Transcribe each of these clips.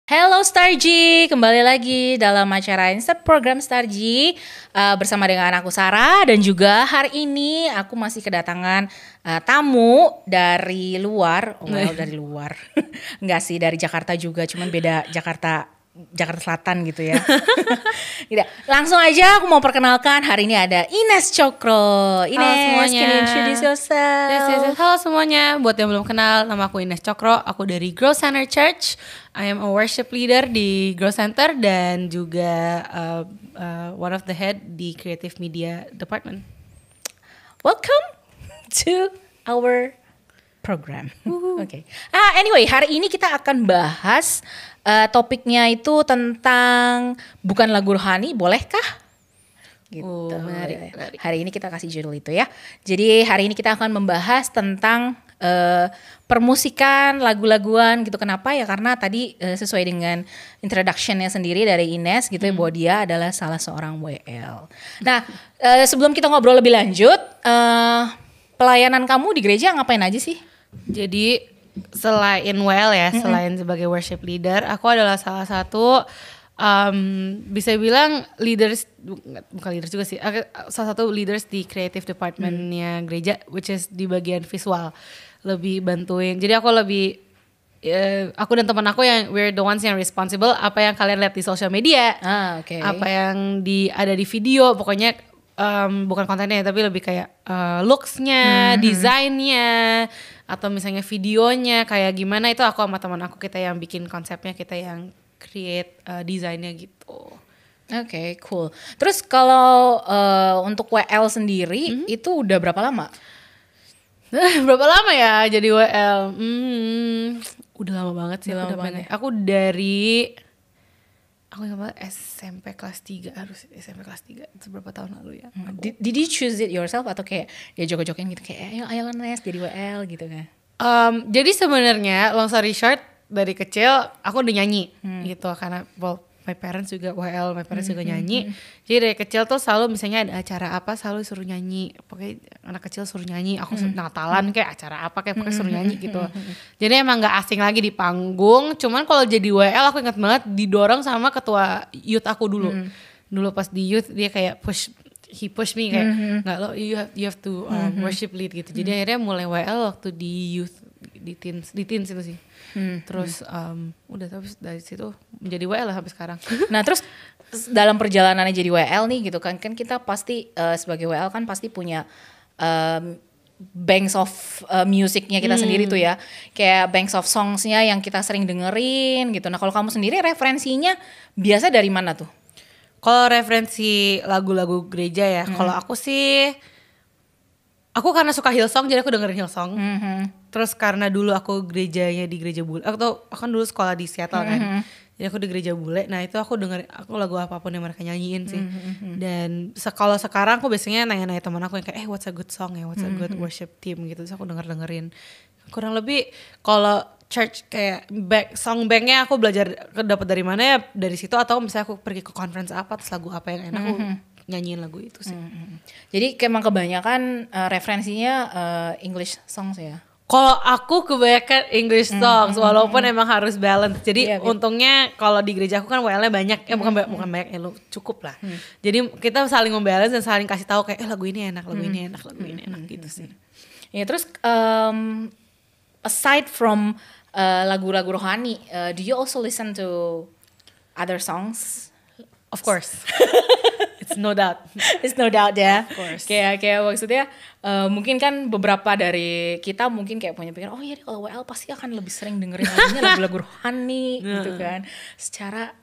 Hello Starji, kembali lagi dalam acara Program Starji bersama dengan aku Sarah, dan juga hari ini aku masih kedatangan tamu dari luar, dari luar, enggak sih, dari Jakarta juga, cuman beda Jakarta Selatan gitu ya. Langsung aja aku mau perkenalkan, hari ini ada Ines Cokro. Ines, halo semuanya. can you introduce yourself? Yes. Halo semuanya, buat yang belum kenal, nama aku Ines Cokro, aku dari Growth Center Church. I am a worship leader di Growth Center dan juga one of the head di Creative Media Department. Welcome to our program. Oke. Anyway, hari ini kita akan bahas topiknya itu tentang bukan lagu rohani, bolehkah? Gitu. Menarik. Hari ini kita kasih judul itu ya. Jadi hari ini kita akan membahas tentang permusikan, lagu-laguan gitu. Kenapa ya? Karena tadi sesuai dengan introduction-nya sendiri dari Ines gitu ya, bahwa dia adalah salah seorang WL. Nah, sebelum kita ngobrol lebih lanjut, pelayanan kamu di gereja ngapain aja sih? Jadi selain WL ya, selain sebagai worship leader, aku adalah salah satu bisa bilang bukan leaders juga sih, salah satu leaders di creative departmentnya gereja, which is di bagian visual, lebih bantuin. Jadi aku dan teman aku yang we're the ones yang responsible apa yang kalian lihat di sosial media, apa yang ada di video, pokoknya bukan kontennya tapi lebih kayak looks-nya, desainnya, atau misalnya videonya kayak gimana, itu aku sama teman aku, kita yang bikin konsepnya, kita yang create desainnya gitu. Oke, cool. Terus kalau untuk WL sendiri itu udah berapa lama? Berapa lama ya jadi WL? Udah lama banget sih. Aku ingat banget SMP kelas 3, harus SMP kelas 3, itu berapa tahun lalu ya. Did you choose it yourself atau kayak dia joget-jogetin gitu kayak ayo Nes jadi WL gitu kan? Jadi sebenarnya long story short, dari kecil aku udah nyanyi gitu, karena my parents juga WL, my parents juga nyanyi. Jadi dari kecil tuh selalu misalnya ada acara apa selalu suruh nyanyi. Pokoknya anak kecil suruh nyanyi, aku Natalan kayak acara apa kayak pokoknya suruh nyanyi gitu. Jadi emang gak asing lagi di panggung. Cuman kalau jadi WL aku ingat banget didorong sama ketua youth aku dulu. Dulu pas di youth dia kayak he push me kayak nggak lo you have to worship lead gitu. Jadi akhirnya mulai WL waktu di youth, di teens itu sih. Terus udah, terus dari situ menjadi WL lah sampai sekarang. Nah terus dalam perjalanannya jadi WL nih gitu kan kita pasti sebagai WL kan pasti punya banks of musicnya kita sendiri tuh ya, kayak banks of songsnya yang kita sering dengerin gitu. Nah kalau kamu sendiri referensinya biasa dari mana tuh? Kalau referensi lagu-lagu gereja ya, kalau aku sih, aku karena suka Hillsong jadi aku dengerin Hillsong. Terus karena dulu aku gerejanya di gereja bule, aku kan dulu sekolah di Seattle kan, jadi aku di gereja bule. Nah itu aku dengerin lagu apapun yang mereka nyanyiin sih. Dan kalau sekarang aku biasanya nanya-nanya teman aku yang kayak what's a good song ya, what's a good worship team gitu. Terus aku dengerin. Kurang lebih kalau church kayak song banknya aku belajar dapat dari mana ya, dari situ, atau misalnya aku pergi ke conference apa terus lagu apa yang enak aku nyanyiin lagu itu sih. Jadi emang kebanyakan referensinya English songs ya? Kalau aku kebanyakan English songs, walaupun emang harus balance. Jadi untungnya kalau di gereja aku kan WL-nya banyak, bukan banyak, lo cukup lah. Jadi kita saling membalance dan saling kasih tahu kayak lagu ini enak, lagu ini enak, lagu ini enak gitu sih. Ya terus aside from lagu-lagu rohani, do you also listen to other songs? Of course. It's no doubt. It's no doubt ya. Of course. Kayak maksudnya mungkin kan beberapa dari kita mungkin kayak punya pikiran, oh iya kalau WL pasti akan lebih sering dengerin lagunya lagu-lagu rohani gitu kan. Secara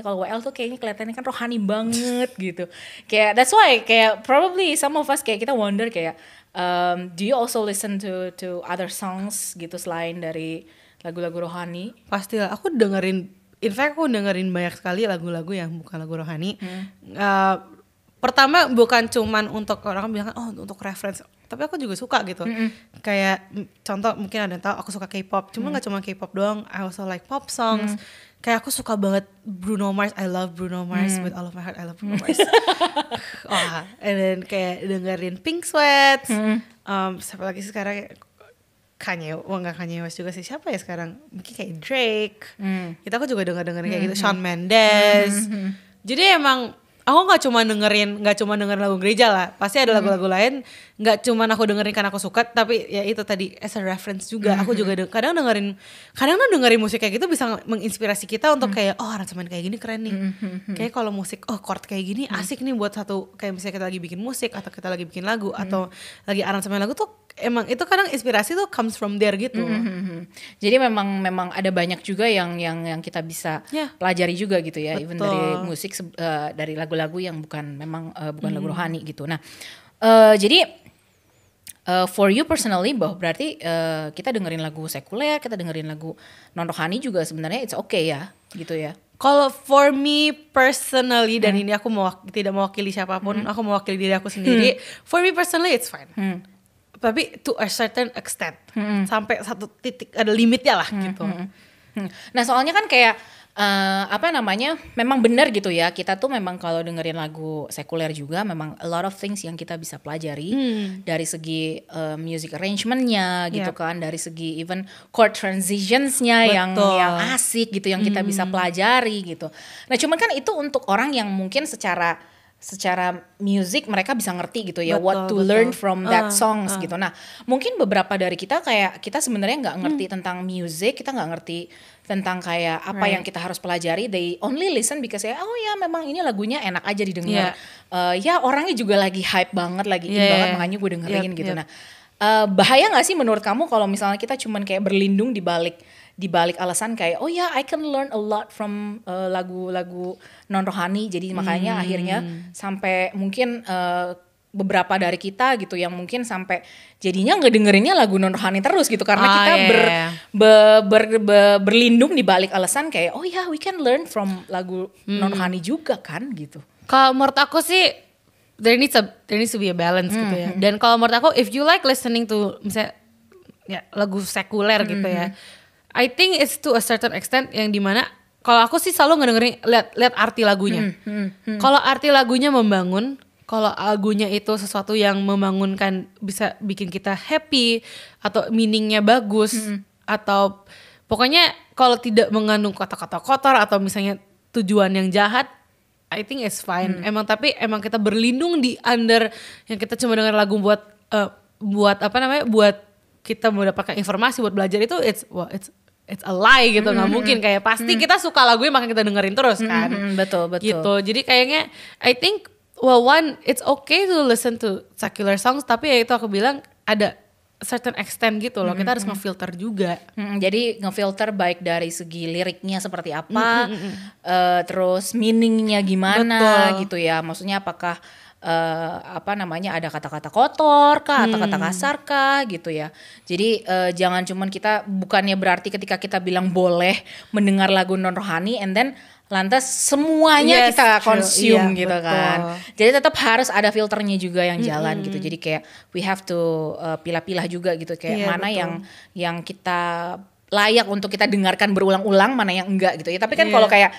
kalau WL tuh kayaknya kelihatannya kan rohani banget gitu. Kayak that's why kayak probably some of us kayak kita wonder kayak do you also listen to other songs gitu selain dari lagu-lagu rohani? Pastilah, aku dengerin banyak sekali lagu-lagu yang bukan lagu rohani. Pertama bukan cuman untuk orang bilang untuk reference, tapi aku juga suka gitu. Kayak contoh mungkin ada yang tahu aku suka K-pop, cuma nggak cuma K-pop doang, I also like pop songs. Kayak aku suka banget Bruno Mars, I love Bruno Mars with all of my heart, I love Bruno Mars. And then kayak dengerin Pink Sweats, siapa lagi sekarang nggak Kanye West juga sih, siapa ya sekarang, mungkin kayak Drake, itu aku juga denger kayak gitu, Shawn Mendes. Jadi emang aku nggak cuma dengerin lagu gereja lah, pasti ada lagu-lagu lain, nggak cuma aku dengerin karena aku suka, tapi ya itu tadi as a reference juga. Aku juga kadang dengerin musik kayak gitu bisa menginspirasi kita untuk kayak aransemen kayak gini keren nih, kayak kalau musik chord kayak gini asik nih buat satu, kayak misalnya kita lagi bikin musik atau kita lagi bikin lagu atau lagi aransemen lagu tuh, emang itu kadang inspirasi tuh comes from there gitu. Jadi memang ada banyak juga yang kita bisa pelajari juga gitu ya. Betul. Even dari musik, dari lagu-lagu yang bukan lagu rohani gitu. Nah, jadi for you personally, bahwa berarti kita dengerin lagu sekuler, kita dengerin lagu non rohani juga sebenarnya it's okay ya, gitu ya. Kalau for me personally, dan ini aku tidak mewakili siapapun, aku mewakili diri aku sendiri. For me personally it's fine. Tapi to a certain extent, sampai satu titik ada limitnya lah gitu. Nah soalnya kan kayak memang benar gitu ya, kita tuh memang kalau dengerin lagu sekuler juga memang a lot of things yang kita bisa pelajari dari segi music arrangementnya gitu kan, dari segi even chord transitionsnya yang asik gitu, yang kita bisa pelajari gitu. Nah cuman kan itu untuk orang yang mungkin secara music mereka bisa ngerti gitu ya, what to learn from that songs gitu. Nah mungkin beberapa dari kita kayak kita sebenarnya nggak ngerti tentang music, kita nggak ngerti tentang kayak apa yang kita harus pelajari. They only listen because ya memang ini lagunya enak aja didengar. Ya orangnya juga lagi hype banget, lagi in banget, makanya gue dengerin gitu. Nah bahaya nggak sih menurut kamu kalau misalnya kita cuman kayak berlindung di balik alasan kayak I can learn a lot from lagu-lagu non rohani, jadi makanya akhirnya sampai mungkin beberapa dari kita gitu yang mungkin sampai jadinya ngedengerinnya lagu non rohani terus gitu karena kita berlindung di balik alasan kayak we can learn from lagu non rohani juga kan gitu. Kalau menurut aku sih there needs to be a balance gitu ya. Dan kalau menurut aku if you like listening to misalnya lagu sekuler gitu ya, I think it's to a certain extent yang dimana kalau aku sih selalu ngedengerin lihat arti lagunya. Kalau arti lagunya membangun, kalau lagunya itu sesuatu yang membangunkan, bisa bikin kita happy atau meaningnya bagus, atau pokoknya kalau tidak mengandung kata-kata kotor atau misalnya tujuan yang jahat, I think it's fine. Tapi emang kita berlindung di under yang kita cuma denger lagu buat kita mendapatkan informasi buat belajar, itu it's a lie gitu, nggak mungkin. Kayak pasti kita suka lagunya makanya kita dengerin terus kan. Betul gitu. Jadi kayaknya I think it's okay to listen to secular songs, tapi ya itu aku bilang ada certain extent gitu loh, kita harus ngefilter juga. Jadi ngefilter baik dari segi liriknya seperti apa, terus meaningnya gimana gitu ya, maksudnya apakah ada kata-kata kotor kah atau kata kasar kah gitu ya. Jadi jangan cuman kita, bukannya berarti ketika kita bilang boleh mendengar lagu non rohani and then lantas semuanya kita consume gitu kan. Jadi tetap harus ada filternya juga yang jalan gitu. Jadi kayak we have to pilah-pilah juga gitu, kayak mana yang kita layak untuk kita dengarkan berulang-ulang, mana yang enggak gitu ya. Tapi kan kalau kayak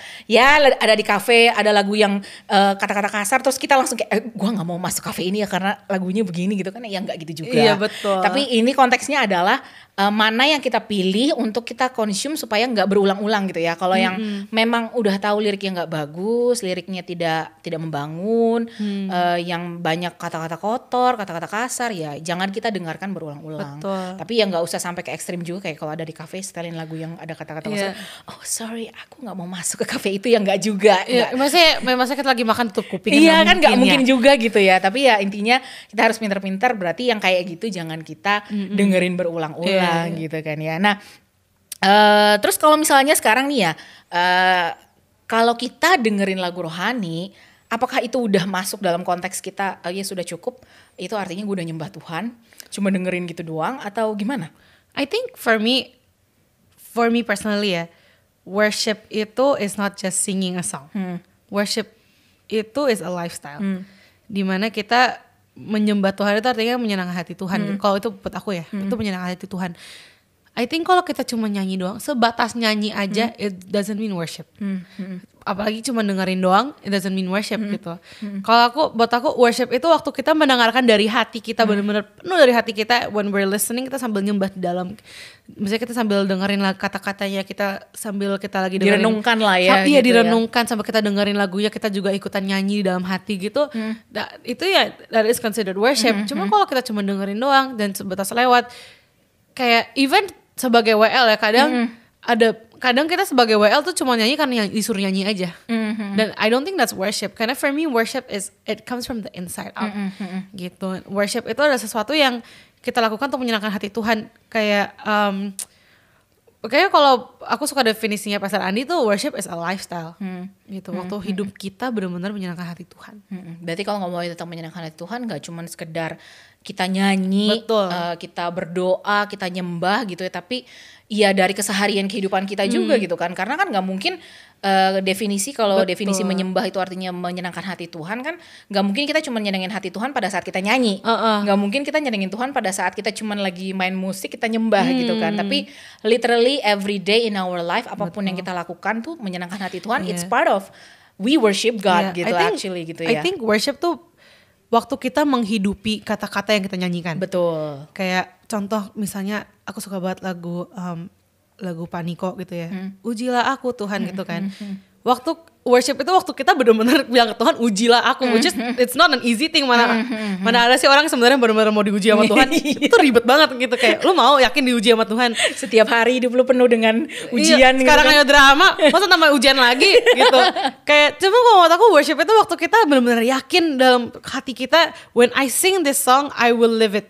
ada di kafe ada lagu yang kata-kata kasar, terus kita langsung kayak gue nggak mau masuk kafe ini ya karena lagunya begini gitu kan, ya enggak gitu juga. Iya betul. Tapi ini konteksnya adalah mana yang kita pilih untuk kita consume supaya nggak berulang-ulang gitu ya. Kalau yang memang udah tahu liriknya nggak bagus, liriknya tidak membangun, yang banyak kata-kata kotor, kata-kata kasar, ya jangan kita dengarkan berulang-ulang. Betul. Tapi ya nggak usah sampai ke ekstrim juga, kayak kalau ada di kafe setelin lagu yang ada kata-kata kasar, sorry aku nggak mau masuk ke kafe itu, ya nggak juga. Maksudnya kita lagi makan tutup kuping. Iya kan nggak mungkin juga gitu ya. Tapi ya intinya kita harus pintar-pintar, berarti yang kayak gitu jangan kita dengerin berulang-ulang. Gitu kan ya. Nah terus kalau misalnya sekarang nih ya, kalau kita dengerin lagu rohani, apakah itu udah masuk dalam konteks kita ya sudah cukup, itu artinya gue udah nyembah Tuhan, cuma dengerin gitu doang, atau gimana? I think for me personally ya, worship itu is not just singing a song. Worship itu is a lifestyle. Dimana kita menyembah Tuhan itu artinya menyenangkan hati Tuhan. Kalau itu buat aku ya, itu menyenangkan hati Tuhan. I think kalau kita cuma nyanyi doang, sebatas nyanyi aja, it doesn't mean worship. Apalagi cuma dengerin doang, it doesn't mean worship gitu. Kalau buat aku worship itu waktu kita mendengarkan dari hati kita, benar-benar penuh dari hati kita. When we're listening, kita sambil nyembah di dalam. Misalnya kita sambil dengerin kata-katanya, kita sambil kita lagi dengerin. Direnungkan lah ya. Iya, gitu direnungkan sampai kita dengerin lagunya, kita juga ikutan nyanyi di dalam hati gitu. Itu ya, that is considered worship. Cuma kalau kita cuma dengerin doang dan sebatas lewat, kayak even sebagai WL ya kadang kita sebagai WL tuh cuma nyanyi karena disuruh nyanyi aja. Dan I don't think that's worship. Karena for me worship it comes from the inside out. Gitu. Worship itu adalah sesuatu yang kita lakukan untuk menyenangkan hati Tuhan. Kayak kalau aku suka definisinya Pastor Andi tuh worship is a lifestyle. Gitu. Waktu hidup kita benar-benar menyenangkan hati Tuhan. Berarti kalau ngomongin tentang menyenangkan hati Tuhan gak cuma sekedar kita nyanyi, kita berdoa, kita nyembah gitu ya, tapi ya dari keseharian kehidupan kita juga gitu kan, karena kan nggak mungkin definisi menyembah itu artinya menyenangkan hati Tuhan kan, nggak mungkin kita cuma nyenengin hati Tuhan pada saat kita nyanyi, nggak mungkin kita nyenengin Tuhan pada saat kita cuma lagi main musik kita nyembah gitu kan, tapi literally every day in our life apapun yang kita lakukan tuh menyenangkan hati Tuhan, it's part of we worship God gitu actually gitu ya. I think worship tuh waktu kita menghidupi kata-kata yang kita nyanyikan. Betul. Kayak contoh misalnya aku suka banget lagu Paniko gitu ya. Ujilah aku Tuhan gitu kan. Waktu worship itu waktu kita benar-benar bilang ke Tuhan ujilah aku, which is it's not an easy thing. Mana ada sih orang sebenarnya benar-benar mau diuji sama Tuhan. Itu ribet banget gitu, kayak lu mau yakin diuji sama Tuhan setiap hari hidup lu penuh dengan ujian. Sekarang gitu aja drama, masa tambah ujian lagi gitu. Kayak cuma kalau menurut aku worship itu waktu kita benar-benar yakin dalam hati kita, when I sing this song I will live it.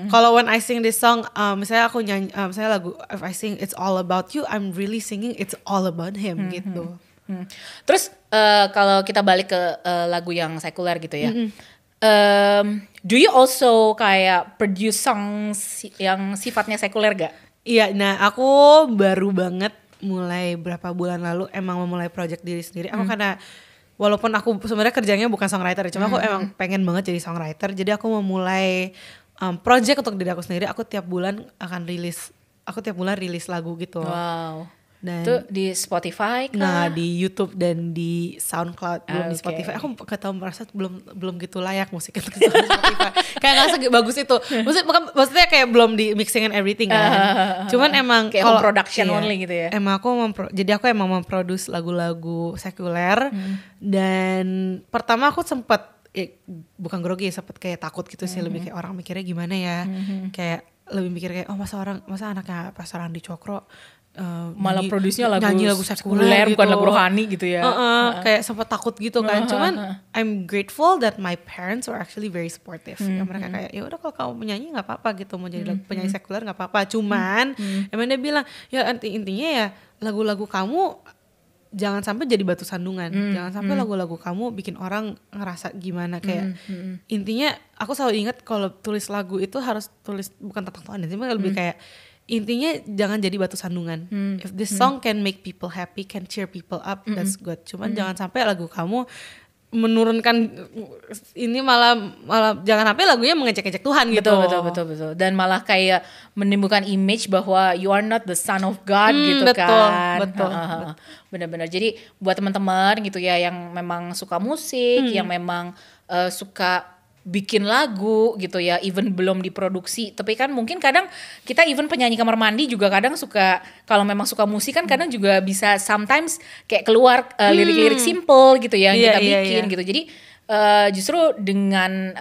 Kalau when I sing this song, misalnya aku nyanyi, misalnya lagu if I sing It's All About You, I'm really singing It's All About Him gitu. Terus kalau kita balik ke lagu yang sekuler gitu ya, do you also kayak produce songs yang sifatnya sekuler gak? Iya, nah aku baru banget mulai berapa bulan lalu emang memulai project diri sendiri. Aku karena walaupun aku sebenarnya kerjanya bukan songwriter, cuma aku emang pengen banget jadi songwriter. Jadi aku memulai project untuk diri aku sendiri. Aku tiap bulan rilis lagu gitu. Wow. Dan itu di Spotify kah? Nah, di YouTube dan di SoundCloud, belum di Spotify. Aku gak tahu, merasa belum gitu layak musiknya untuk Spotify. Kayak gak sebagus itu. Maksudnya kayak belum di mixing and everything kan. Cuman emang kayak home production only gitu ya. Emang jadi aku emang memproduce lagu-lagu sekuler. Dan pertama aku sempet bukan grogi, sempet kayak takut gitu sih, lebih kayak orang mikirnya gimana ya. Kayak lebih mikir kayak masa anaknya Pastor Andi Cokro malah produksinya nyanyi lagu sekuler gitu. Bukan lagu rohani gitu ya. Kayak sempat takut gitu kan. Cuman I'm grateful that my parents were actually very supportive. Mereka kayak ya udah kalau kamu penyanyi nggak apa-apa gitu, mau jadi penyanyi sekuler nggak apa-apa. Cuman emang dia bilang ya intinya ya lagu-lagu kamu jangan sampai jadi batu sandungan. Jangan sampai lagu-lagu kamu bikin orang ngerasa gimana kayak. Intinya aku selalu ingat kalau tulis lagu itu harus tulis bukan tentang Tuhan, tapi lebih kayak intinya jangan jadi batu sandungan. If this song can make people happy, can cheer people up, that's good. Cuman jangan sampai lagu kamu menurunkan ini, malah jangan sampai lagunya mengejek-ejek Tuhan gitu. Betul. Dan malah kayak menimbulkan image bahwa you are not the son of God gitu betul, kan. Betul. Benar-benar. Jadi buat teman-teman gitu ya yang memang suka musik, yang memang suka bikin lagu gitu ya, even belum diproduksi, tapi kan mungkin kadang kita even penyanyi kamar mandi juga kadang suka, kalau memang suka musik kan kadang juga bisa sometimes kayak keluar lirik-lirik simple gitu ya, kita bikin gitu. Jadi justru dengan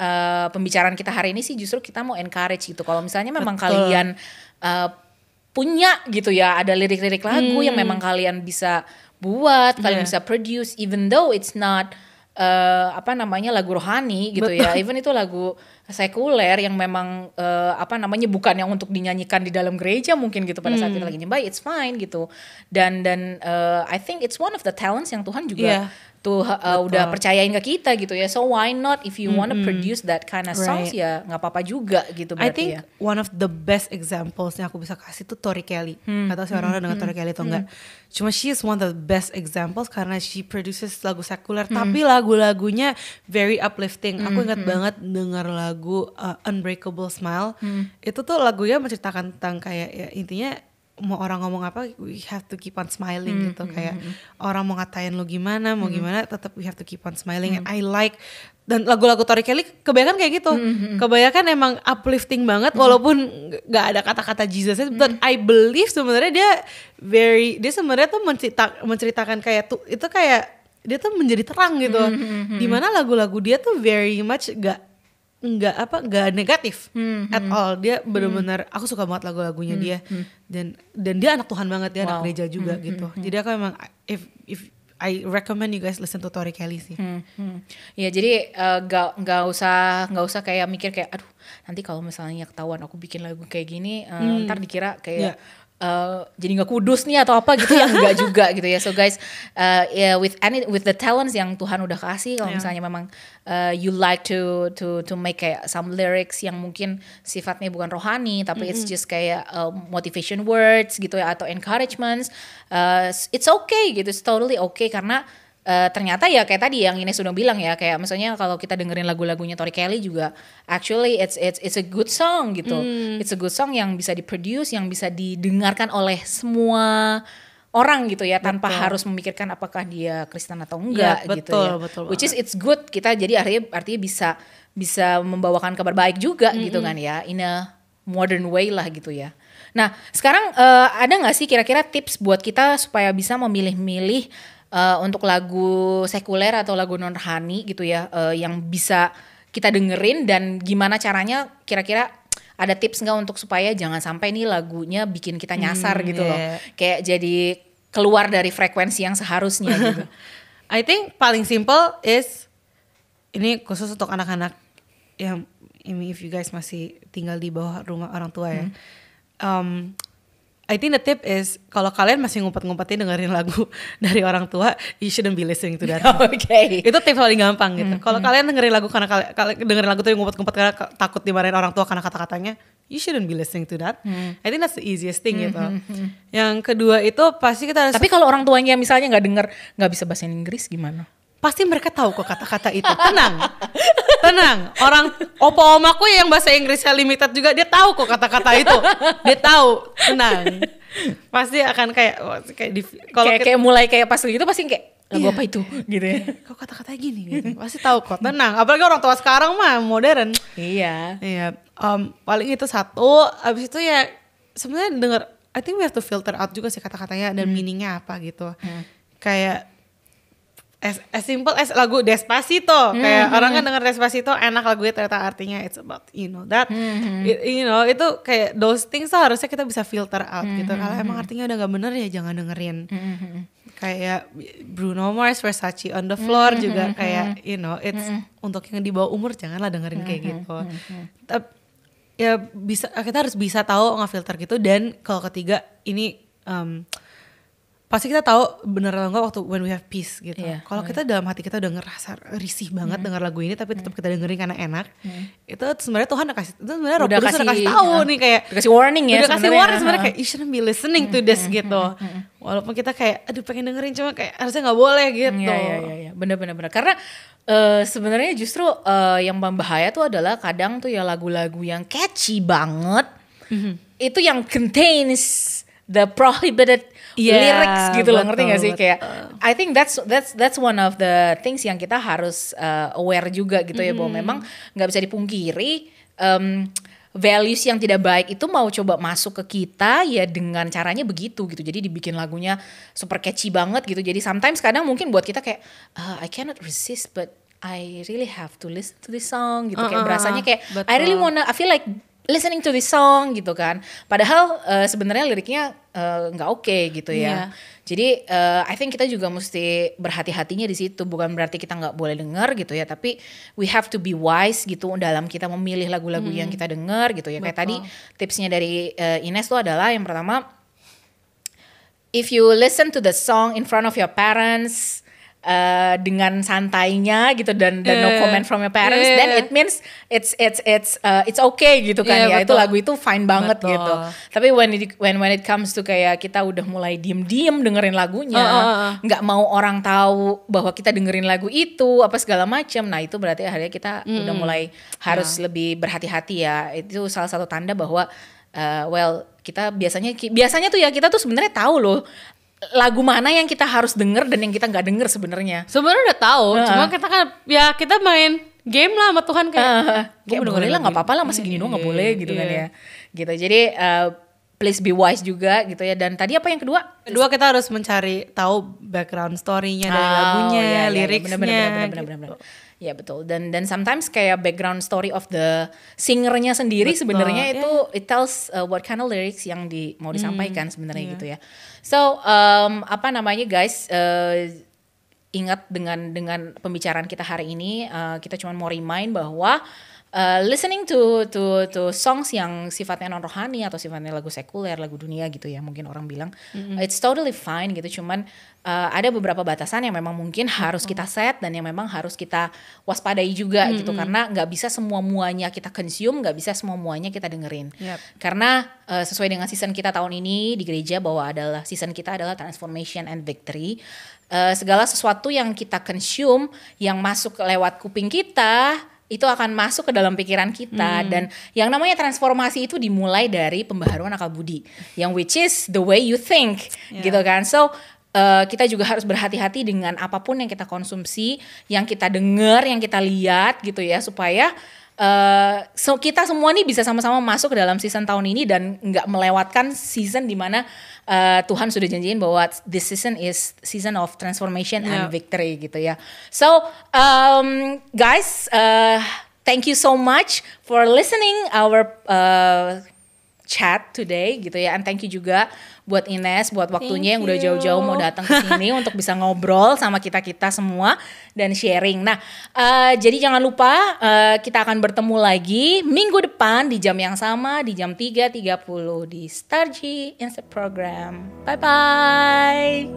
pembicaraan kita hari ini sih justru kita mau encourage gitu, kalau misalnya memang kalian punya gitu ya, ada lirik-lirik lagu yang memang kalian bisa buat, kalian bisa produce, even though it's not lagu rohani gitu. Betul. Ya, even itu lagu sekuler yang memang bukan yang untuk dinyanyikan di dalam gereja mungkin gitu pada saat kita lagi nyembah, it's fine gitu. Dan I think it's one of the talents yang Tuhan juga tuh udah percayain ke kita gitu ya. So why not if you wanna produce that kind of songs ya nggak apa-apa juga gitu berarti. I think one of the best examples yang aku bisa kasih tuh Tori Kelly. Gak tau sih orang-orang dengar Tori Kelly atau enggak. Cuma she is one of the best examples karena she produces lagu sekuler tapi lagu-lagunya very uplifting. Aku ingat banget dengar lagu Unbreakable Smile. Itu tuh lagunya menceritakan tentang kayak ya intinya mau orang ngomong apa we have to keep on smiling gitu. Kayak orang mau ngatain lo gimana mau gimana tetap we have to keep on smiling. And I like dan lagu-lagu Tori Kelly kebanyakan kayak gitu. Kebanyakan emang uplifting banget walaupun gak ada kata-kata Jesus. But I believe sebenarnya dia sebenarnya tuh menceritakan kayak tuh itu kayak dia tuh menjadi terang gitu. Dimana lagu-lagu dia tuh very much gak negatif at all. Dia benar-benar aku suka banget lagu-lagunya dia dan dia anak Tuhan banget, dia anak gereja juga gitu. Jadi aku emang if I recommend you guys listen to Tori Kelly sih. Ya jadi nggak usah kayak mikir kayak aduh nanti kalau misalnya ketahuan aku bikin lagu kayak gini ntar dikira kayak jadi nggak kudus nih atau apa gitu ya enggak juga gitu ya. So guys with the talents yang Tuhan udah kasih kalau misalnya memang you like to make kayak some lyrics yang mungkin sifatnya bukan rohani tapi it's just kayak motivation words gitu ya atau encouragements, it's okay gitu, it's totally okay karena ternyata ya kayak tadi yang Ines sudah bilang ya kayak misalnya kalau kita dengerin lagu-lagunya Tori Kelly juga actually it's a good song gitu. It's a good song yang bisa diproduce, yang bisa didengarkan oleh semua orang gitu ya tanpa harus memikirkan apakah dia Kristen atau enggak gitu ya. Betul, which is it's good kita jadi artinya bisa membawakan kabar baik juga gitu kan ya in a modern way lah gitu ya. Nah, sekarang ada enggak sih kira-kira tips buat kita supaya bisa memilih-milih untuk lagu sekuler atau lagu non rohani gitu ya yang bisa kita dengerin dan gimana caranya kira-kira ada tips nggak untuk supaya jangan sampai nih lagunya bikin kita nyasar gitu loh kayak jadi keluar dari frekuensi yang seharusnya gitu. I think paling simple is ini khusus untuk anak-anak yang if you guys masih tinggal di bawah rumah orang tua ya. I think the tip is kalau kalian masih ngumpet-ngumpetin dengerin lagu dari orang tua, you shouldn't be listening to that. Okay. Itu tips paling gampang gitu. Kalau kalian dengerin lagu karena kalian dengerin lagu tuh yang ngumpet-ngumpet karena takut dimarahin orang tua karena kata-katanya, you shouldn't be listening to that. I think that's the easiest thing gitu. Yang kedua itu pasti kita harus. Tapi kalau orang tuanya misalnya nggak bisa bahasa Inggris gimana? Pasti mereka tahu kok kata-kata itu. Tenang. Orang opa omaku yang bahasa Inggrisnya limited juga dia tahu kok kata-kata itu. Dia tahu. Tenang. Pasti akan kayak mulai kayak pas gitu pasti kayak lagu apa itu gitu ya. Kok kata-katanya gini gitu. Pasti tahu kok. Tenang. Apalagi orang tua sekarang mah modern. Iya. Paling itu satu. Abis itu ya sebenarnya denger. I think we have to filter out juga sih kata-katanya dan meaningnya apa gitu. Kayak as simple as lagu Despacito kayak orang kan denger Despacito enak lagunya ternyata artinya it's about that itu kayak those things tuh harusnya kita bisa filter out gitu. Kalau emang artinya udah gak bener ya jangan dengerin. Kayak Bruno Mars Versace on the Floor juga kayak it's untuk yang di bawah umur janganlah dengerin kayak gitu. Ya bisa kita harus bisa tahu ngefilter gitu. Dan kalau ketiga ini pasti kita tahu bener atau enggak waktu when we have peace gitu. Kalau kita dalam hati kita udah ngerasa risih banget dengar lagu ini tapi tetap kita dengerin karena enak. Itu sebenarnya Tuhan udah kasih tahu nih kayak kasih warning ya. Udah kasih warning sebenarnya kayak you shouldn't be listening to this gitu. Walaupun kita kayak aduh pengen dengerin cuma kayak harusnya enggak boleh gitu. Iya. Bener. Karena sebenarnya justru yang membahaya tuh adalah kadang tuh ya lagu-lagu yang catchy banget. Itu yang contains the prohibited lyrics gitu loh, ngerti gak sih? Kayak I think that's one of the things yang kita harus aware juga gitu ya, bahwa memang nggak bisa dipungkiri values yang tidak baik itu mau coba masuk ke kita ya dengan caranya begitu gitu. Jadi dibikin lagunya super catchy banget gitu. Jadi sometimes kadang mungkin buat kita kayak I cannot resist but I really have to listen to this song gitu. Kayak berasanya kayak I feel like listening to this song gitu kan. Padahal sebenarnya liriknya nggak oke gitu ya. Jadi I think kita juga mesti berhati-hatinya di situ. Bukan berarti kita nggak boleh dengar gitu ya. Tapi we have to be wise gitu dalam kita memilih lagu-lagu yang kita dengar gitu ya. Kayak tadi tipsnya dari Ines tuh adalah yang pertama, if you listen to the song in front of your parents, dengan santainya gitu dan no comment from your parents, then it means it's okay gitu kan ya. Itu lagu itu fine banget gitu. Tapi when it comes to kayak kita udah mulai diem dengerin lagunya, nggak mau orang tahu bahwa kita dengerin lagu itu apa segala macam, nah itu berarti akhirnya kita udah mulai harus lebih berhati-hati ya. Itu salah satu tanda bahwa kita biasanya tuh ya kita tuh sebenarnya tahu loh lagu mana yang kita harus denger dan yang kita nggak denger sebenarnya. Sebenarnya udah tahu, cuma kita kan ya kita main game lah sama Tuhan kayak boleh lah, nggak apa-apa lah, masih gini doang nggak boleh gitu kan ya. Gitu. Jadi please be wise juga gitu ya. Dan tadi apa yang kedua? Kedua kita harus mencari tahu background story-nya dari lagunya, liriknya. Bener. Ya betul. Dan sometimes kayak background story of the singernya sendiri sebenarnya itu it tells what kind of lyrics yang mau disampaikan sebenarnya gitu ya. So apa namanya guys, ingat dengan pembicaraan kita hari ini, kita cuma mau remind bahwa listening to songs yang sifatnya non rohani atau sifatnya lagu sekuler, lagu dunia gitu ya, mungkin orang bilang it's totally fine gitu. Cuman ada beberapa batasan yang memang mungkin harus kita set dan yang memang harus kita waspadai juga gitu, karena nggak bisa muanya kita consume, nggak bisa muanya kita dengerin. Karena sesuai dengan season kita tahun ini di gereja, bahwa season kita adalah transformation and victory. Segala sesuatu yang kita consume, yang masuk lewat kuping kita, itu akan masuk ke dalam pikiran kita. Dan yang namanya transformasi itu dimulai dari pembaharuan akal budi, yang which is the way you think gitu kan. So kita juga harus berhati-hati dengan apapun yang kita konsumsi, yang kita dengar, yang kita lihat gitu ya, supaya kita semua nih bisa sama-sama masuk ke dalam season tahun ini dan nggak melewatkan season dimana Tuhan sudah janjiin bahwa this season is season of transformation and victory gitu ya. So guys, thank you so much for listening our chat today gitu ya, and thank you juga buat Ines buat waktunya yang udah jauh-jauh mau datang ke sini untuk bisa ngobrol sama kita semua dan sharing. Nah, jadi jangan lupa kita akan bertemu lagi minggu depan di jam yang sama, di jam 3.30 di Stargy Instagram. Bye.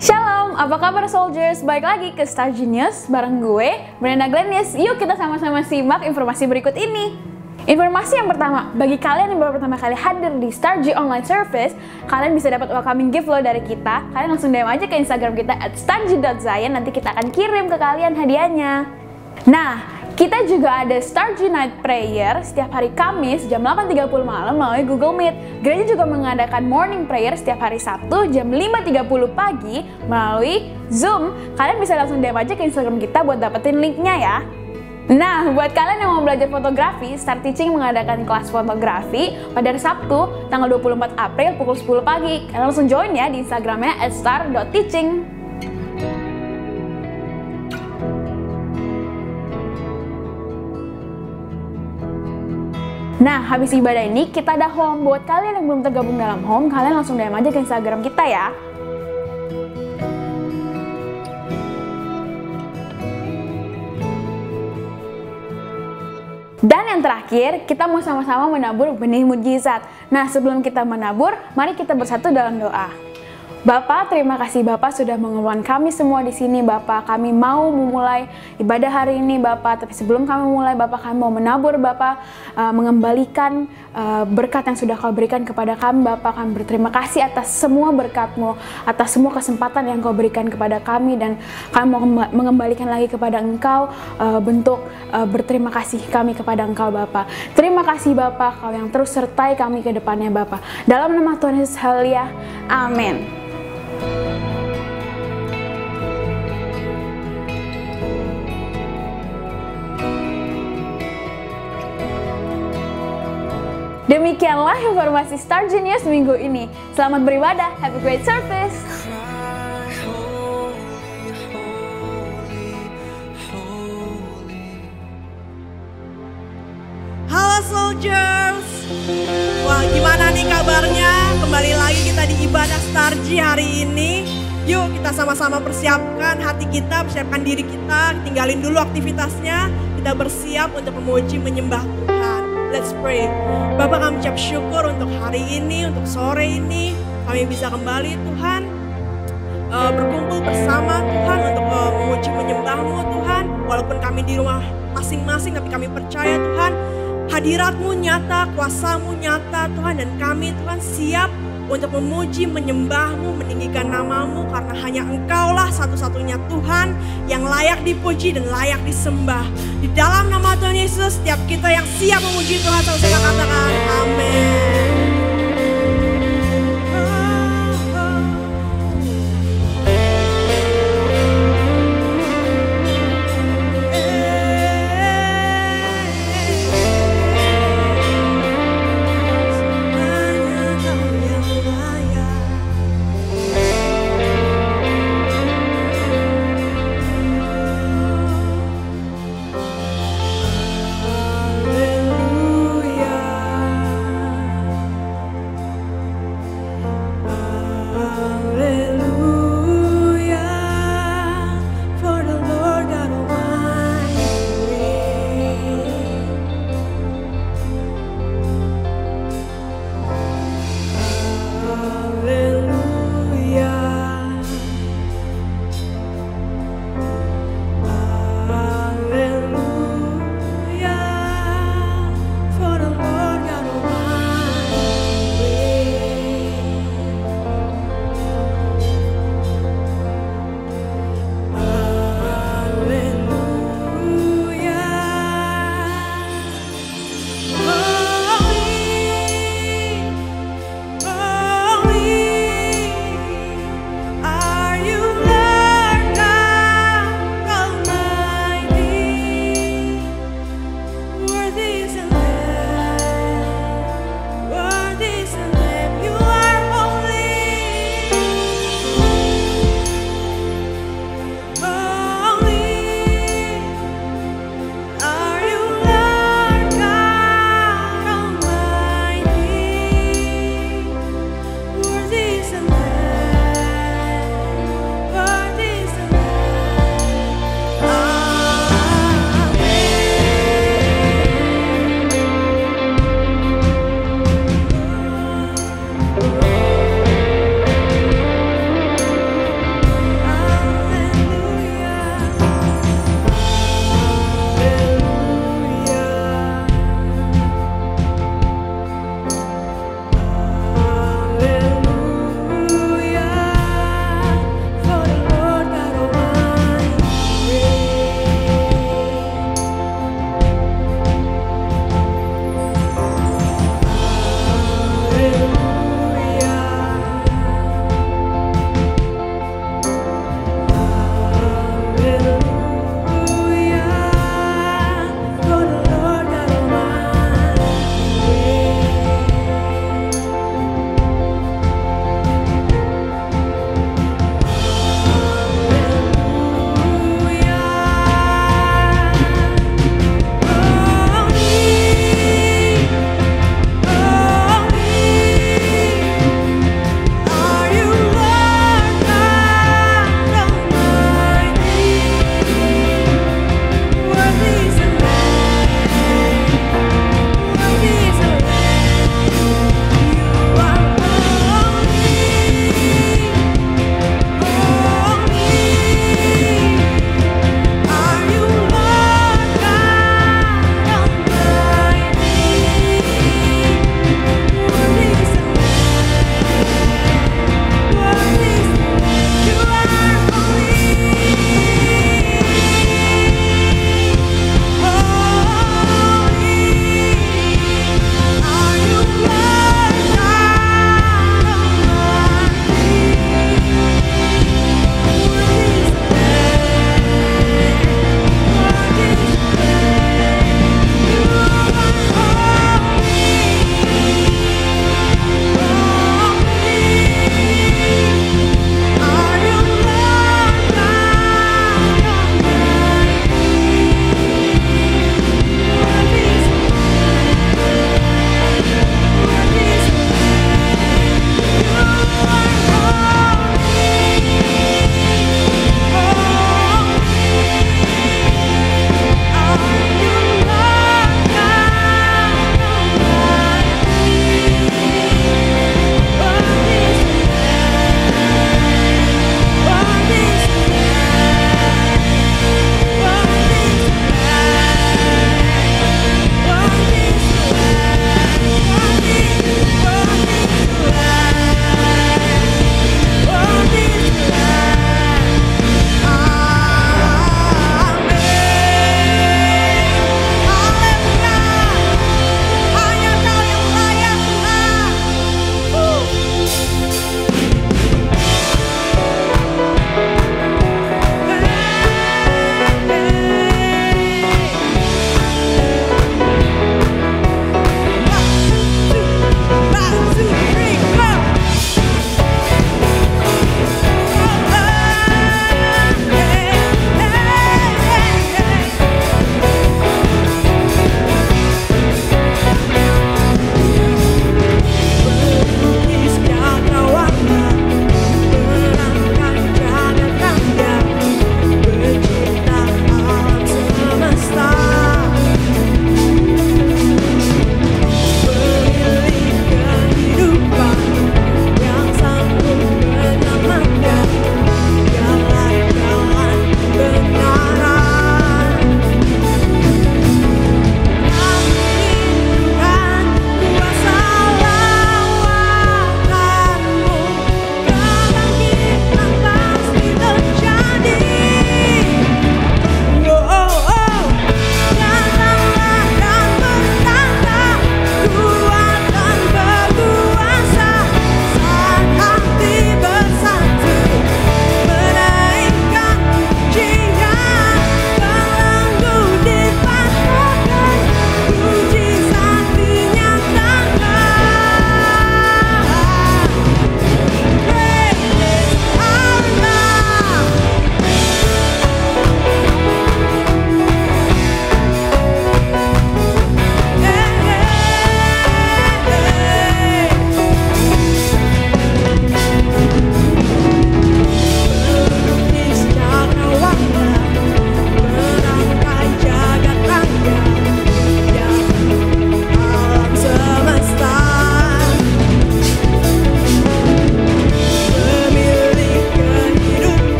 Shalom, apa kabar soldiers? Balik lagi ke Star Genius bareng gue, Brenda Glennis. Yuk kita sama-sama simak informasi berikut ini. Informasi yang pertama, bagi kalian yang baru pertama kali hadir di Star G Online Service, kalian bisa dapat welcoming gift loh dari kita. Kalian langsung DM aja ke Instagram kita @starg.zayan, nanti kita akan kirim ke kalian hadiahnya. Nah, kita juga ada Star G Night Prayer setiap hari Kamis jam 8.30 malam melalui Google Meet. Gereja juga mengadakan Morning Prayer setiap hari Sabtu jam 5.30 pagi melalui Zoom. Kalian bisa langsung DM aja ke Instagram kita buat dapetin linknya ya. Nah, buat kalian yang mau belajar fotografi, Star Teaching mengadakan kelas fotografi pada hari Sabtu tanggal 24 April pukul 10 pagi. Kalian langsung join ya di Instagramnya @star.teaching. Nah, habis ibadah ini kita ada home. Buat kalian yang belum tergabung dalam home, kalian langsung DM aja ke Instagram kita ya. Dan yang terakhir, kita mau sama-sama menabur benih mujizat. Nah, sebelum kita menabur, mari kita bersatu dalam doa. Bapak, terima kasih Bapak sudah mengumpulkan kami semua di sini, Bapak. Kami mau memulai ibadah hari ini, Bapak. Tapi sebelum kami mulai, Bapak, kami mau menabur, Bapak, mengembalikan berkat yang sudah Kau berikan kepada kami, Bapak. Kami berterima kasih atas semua berkat-Mu, atas semua kesempatan yang Kau berikan kepada kami, dan kami mau mengembalikan lagi kepada Engkau bentuk berterima kasih kami kepada Engkau, Bapak. Terima kasih, Bapak, Kau yang terus sertai kami ke depannya, Bapak. Dalam nama Tuhan Yesus, haleluya. Amin. Demikianlah informasi Star Genius minggu ini. Selamat beribadah, have a great service. Halo soldiers, wah gimana nih kabarnya? Kembali lagi kita di ibadah Star G hari ini. Yuk kita sama-sama persiapkan hati kita, persiapkan diri kita, tinggalin dulu aktivitasnya. Kita bersiap untuk memuji menyembah Tuhan. Let's pray. Bapa, kami ucap syukur untuk hari ini, untuk sore ini. Kami bisa kembali Tuhan, berkumpul bersama Tuhan untuk memuji menyembah-Mu Tuhan. Walaupun kami di rumah masing-masing, tapi kami percaya Tuhan, hadirat-Mu nyata, kuasa-Mu nyata Tuhan. Dan kami Tuhan siap untuk memuji, menyembah-Mu, meninggikan nama-Mu. Karena hanya Engkaulah satu-satunya Tuhan yang layak dipuji dan layak disembah. Di dalam nama Tuhan Yesus, setiap kita yang siap memuji Tuhan, sama-sama katakan amin.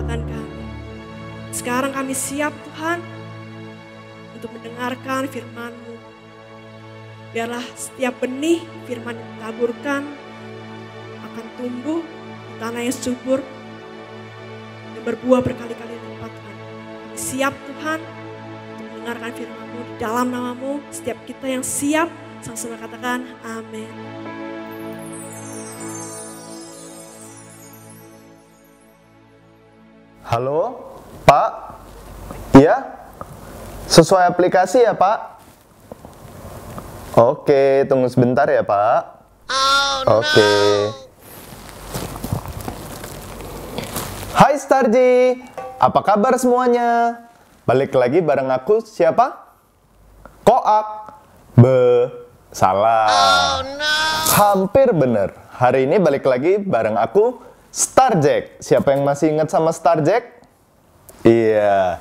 menyalakan kami. Sekarang kami siap Tuhan untuk mendengarkan firman-Mu. Biarlah setiap benih firman yang ditaburkan akan tumbuh di tanah yang subur dan berbuah berkali-kali lipat Tuhan. Kami siap Tuhan untuk mendengarkan firman-Mu di dalam nama-Mu. Setiap kita yang siap, sama-sama katakan amin. Halo, Pak? Iya? Sesuai aplikasi ya, Pak? Oke, tunggu sebentar ya, Pak. Oke. Hai Starji, apa kabar semuanya? Balik lagi bareng aku, siapa? Koak. Salah. Hampir bener. Hari ini balik lagi bareng aku, Starjack. Siapa yang masih ingat sama Starjack? Iya.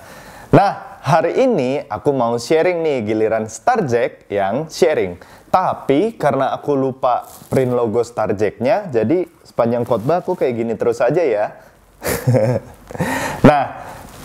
Nah, hari ini aku mau sharing nih, giliran Starjack yang sharing. Tapi karena aku lupa print logo Starjack-nya, jadi sepanjang khotbah aku kayak gini terus aja ya. Nah,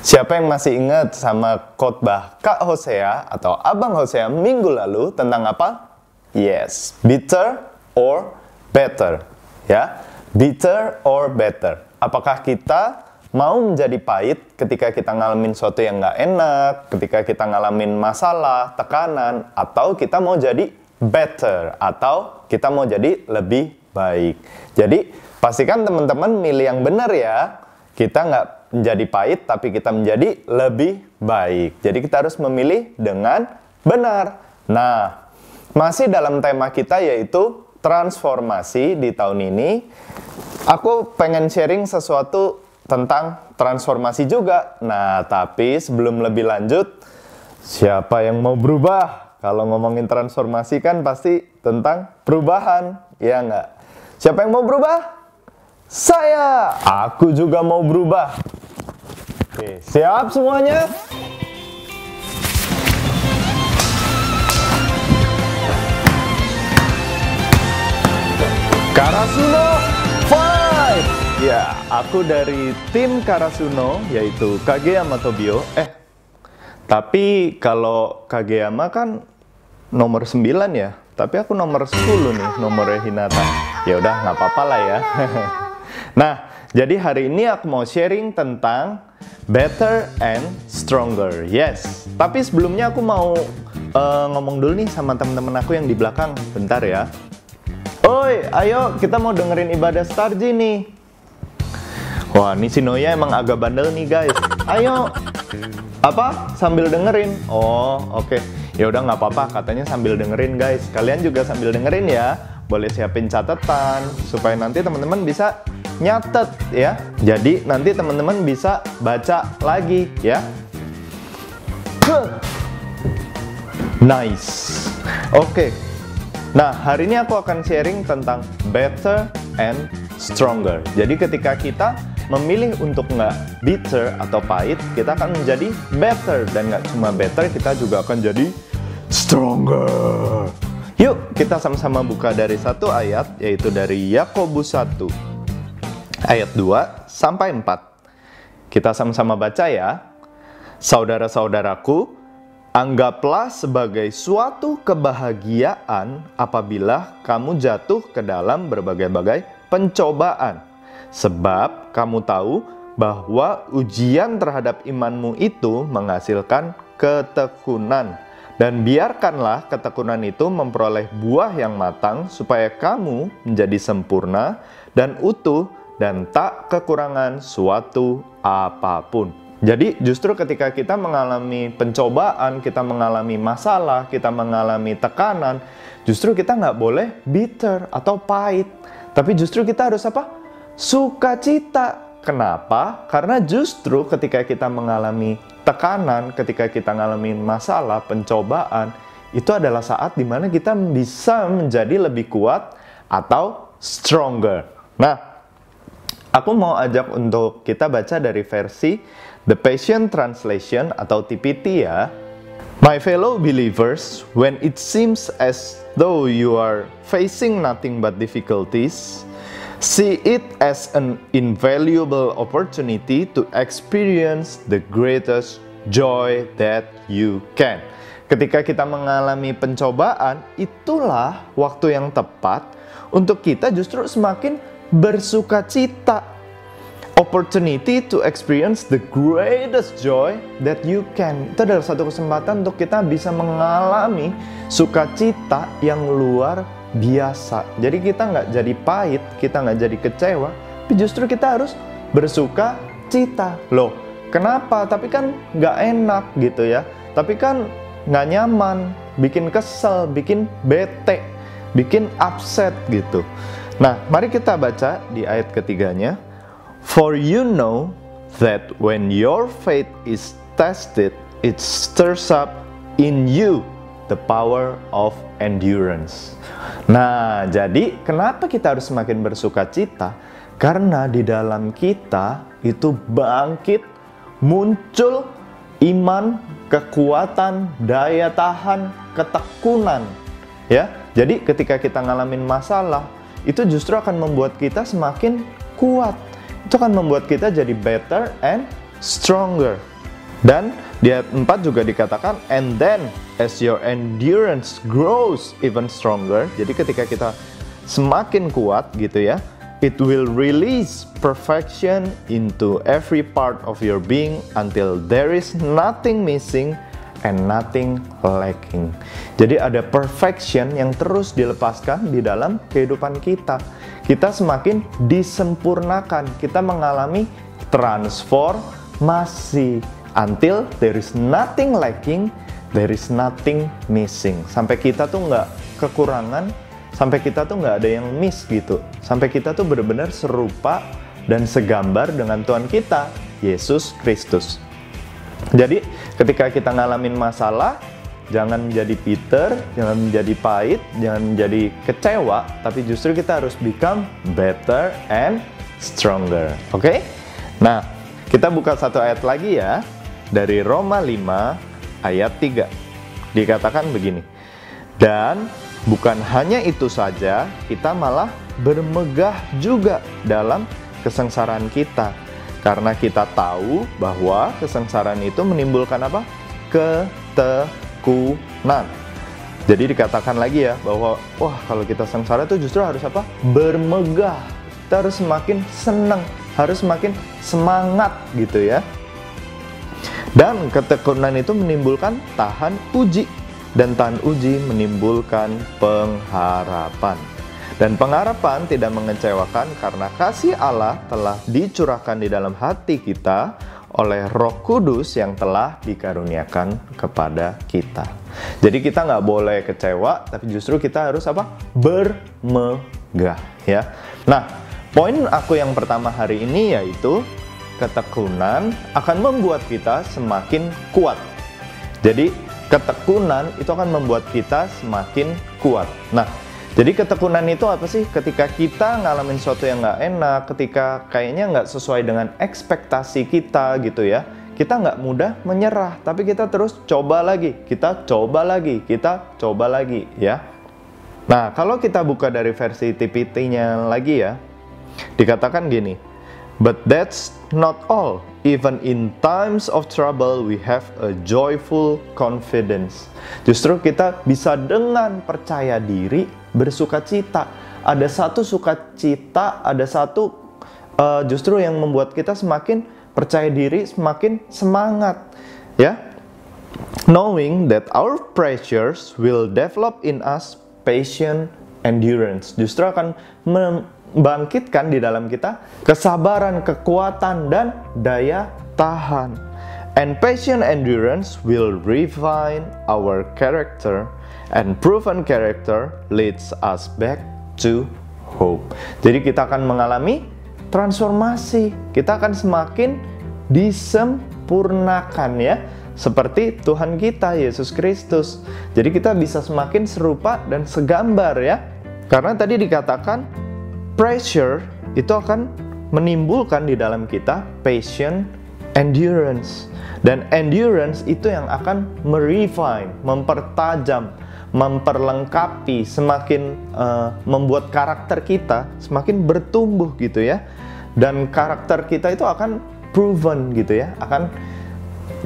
siapa yang masih ingat sama khotbah Kak Hosea atau Abang Hosea minggu lalu tentang apa? Yes, bitter or better. Ya, bitter or better. Apakah kita mau menjadi pahit ketika kita ngalamin sesuatu yang nggak enak, ketika kita ngalamin masalah, tekanan, atau kita mau jadi better, atau kita mau jadi lebih baik. Jadi, pastikan teman-teman milih yang benar ya. Kita nggak menjadi pahit, tapi kita menjadi lebih baik. Jadi, kita harus memilih dengan benar. Nah, masih dalam tema kita yaitu transformasi di tahun ini. Aku pengen sharing sesuatu tentang transformasi juga. Nah, tapi sebelum lebih lanjut, siapa yang mau berubah? Kalau ngomongin transformasi kan pasti tentang perubahan, ya nggak? Siapa yang mau berubah? Saya! Aku juga mau berubah. Oke, siap semuanya? Karasuno 5! Ya, aku dari tim Karasuno, yaitu Kageyama Tobio. Tapi kalau Kageyama kan nomor 9 ya. Tapi aku nomor 10 nih, nomornya Hinata. Ya udah, nggak apa-apa lah ya. Nah, jadi hari ini aku mau sharing tentang better and stronger. Yes, tapi sebelumnya aku mau ngomong dulu nih sama teman-teman aku yang di belakang. Bentar ya. Oi, ayo kita mau dengerin ibadah Starji nih. Wah, ini si Noya emang agak bandel nih guys. Ayo, apa? Sambil dengerin. Oh, oke. Ya udah nggak apa-apa. Katanya sambil dengerin guys. Kalian juga sambil dengerin ya. Boleh siapin catatan supaya nanti teman-teman bisa nyatet ya. Jadi nanti teman-teman bisa baca lagi ya. Nice. Oke. Nah, hari ini aku akan sharing tentang better and stronger. Jadi ketika kita memilih untuk nggak bitter atau pahit, kita akan menjadi better. Dan nggak cuma better, kita juga akan jadi stronger. Yuk, kita sama-sama buka dari satu ayat, yaitu dari Yakobus 1, ayat 2 sampai 4. Kita sama-sama baca ya. Saudara-saudaraku, anggaplah sebagai suatu kebahagiaan apabila kamu jatuh ke dalam berbagai-bagai pencobaan. Sebab kamu tahu bahwa ujian terhadap imanmu itu menghasilkan ketekunan. Dan biarkanlah ketekunan itu memperoleh buah yang matang supaya kamu menjadi sempurna dan utuh dan tak kekurangan suatu apapun. Jadi justru ketika kita mengalami pencobaan, kita mengalami masalah, kita mengalami tekanan, justru kita nggak boleh bitter atau pahit. Tapi justru kita harus apa? Sukacita. Kenapa? Karena justru ketika kita mengalami tekanan, ketika kita mengalami masalah, pencobaan, itu adalah saat dimana kita bisa menjadi lebih kuat atau stronger. Nah, aku mau ajak untuk kita baca dari versi The Passion Translation atau TPT ya. My fellow believers, when it seems as though you are facing nothing but difficulties, See it as an invaluable opportunity to experience the greatest joy that you can. Ketika kita mengalami pencobaan, itulah waktu yang tepat untuk kita justru semakin bersuka cita. Opportunity to experience the greatest joy that you can. Itu adalah satu kesempatan untuk kita bisa mengalami sukacita yang luar biasa. Jadi kita nggak jadi pahit, kita nggak jadi kecewa, tapi justru kita harus bersuka cita. Loh, kenapa? Tapi kan nggak enak gitu ya. Tapi kan nggak nyaman, bikin kesel, bikin bete, bikin upset gitu. Nah, mari kita baca di ayat ketiganya. For you know that when your faith is tested, it stirs up in you the power of endurance. Nah, jadi kenapa kita harus semakin bersuka cita? Karena di dalam kita itu bangkit, muncul iman, kekuatan, daya tahan, ketekunan. Ya, jadi ketika kita ngalamin masalah, itu justru akan membuat kita semakin kuat. Itu akan membuat kita jadi better and stronger. Dan di ayat 4 juga dikatakan, and then as your endurance grows even stronger. Jadi ketika kita semakin kuat gitu ya, it will release perfection into every part of your being until there is nothing missing and nothing lacking. Jadi ada perfection yang terus dilepaskan di dalam kehidupan kita. Kita semakin disempurnakan, kita mengalami transformasi until there is nothing lacking, there is nothing missing. Sampai kita tuh nggak kekurangan, sampai kita tuh nggak ada yang miss gitu. Sampai kita tuh benar-benar serupa dan segambar dengan Tuhan kita, Yesus Kristus. Jadi ketika kita ngalamin masalah, jangan menjadi bitter, jangan menjadi pahit, jangan menjadi kecewa, tapi justru kita harus become better and stronger. Oke? Nah, kita buka satu ayat lagi ya, dari Roma 5 ayat 3. Dikatakan begini, dan bukan hanya itu saja, kita malah bermegah juga dalam kesengsaraan kita. Karena kita tahu bahwa kesengsaraan itu menimbulkan apa? Ketekunan. Jadi dikatakan lagi ya bahwa wah, kalau kita sengsara itu justru harus apa? Bermegah. Kita harus semakin senang, harus semakin semangat gitu ya. Dan ketekunan itu menimbulkan tahan uji, dan tahan uji menimbulkan pengharapan. Dan pengharapan tidak mengecewakan karena kasih Allah telah dicurahkan di dalam hati kita oleh Roh Kudus yang telah dikaruniakan kepada kita. Jadi kita nggak boleh kecewa, tapi justru kita harus apa? Bermegah ya. Nah, poin aku yang pertama hari ini yaitu ketekunan akan membuat kita semakin kuat. Jadi ketekunan itu akan membuat kita semakin kuat. Nah, jadi ketekunan itu apa sih? Ketika kita ngalamin sesuatu yang nggak enak, ketika kayaknya nggak sesuai dengan ekspektasi kita gitu ya, kita nggak mudah menyerah, tapi kita terus coba lagi, kita coba lagi, kita coba lagi ya. Nah, kalau kita buka dari versi TPT-nya lagi ya, dikatakan gini, but that's not all. Even in times of trouble, we have a joyful confidence. Justru kita bisa dengan percaya diri bersuka cita. Ada satu sukacita, ada satu justru yang membuat kita semakin percaya diri, semakin semangat ya. Knowing that our pressures will develop in us patience, endurance. Justru akan membangkitkan di dalam kita kesabaran, kekuatan, dan daya tahan. And patient endurance will refine our character, and proven character leads us back to hope. Jadi kita akan mengalami transformasi, kita akan semakin disempurnakan ya, seperti Tuhan kita Yesus Kristus. Jadi kita bisa semakin serupa dan segambar ya. Karena tadi dikatakan pressure itu akan menimbulkan di dalam kita patient, endurance. Dan endurance itu yang akan merefine, mempertajam, memperlengkapi, semakin membuat karakter kita semakin bertumbuh gitu ya. Dan karakter kita itu akan proven gitu ya, akan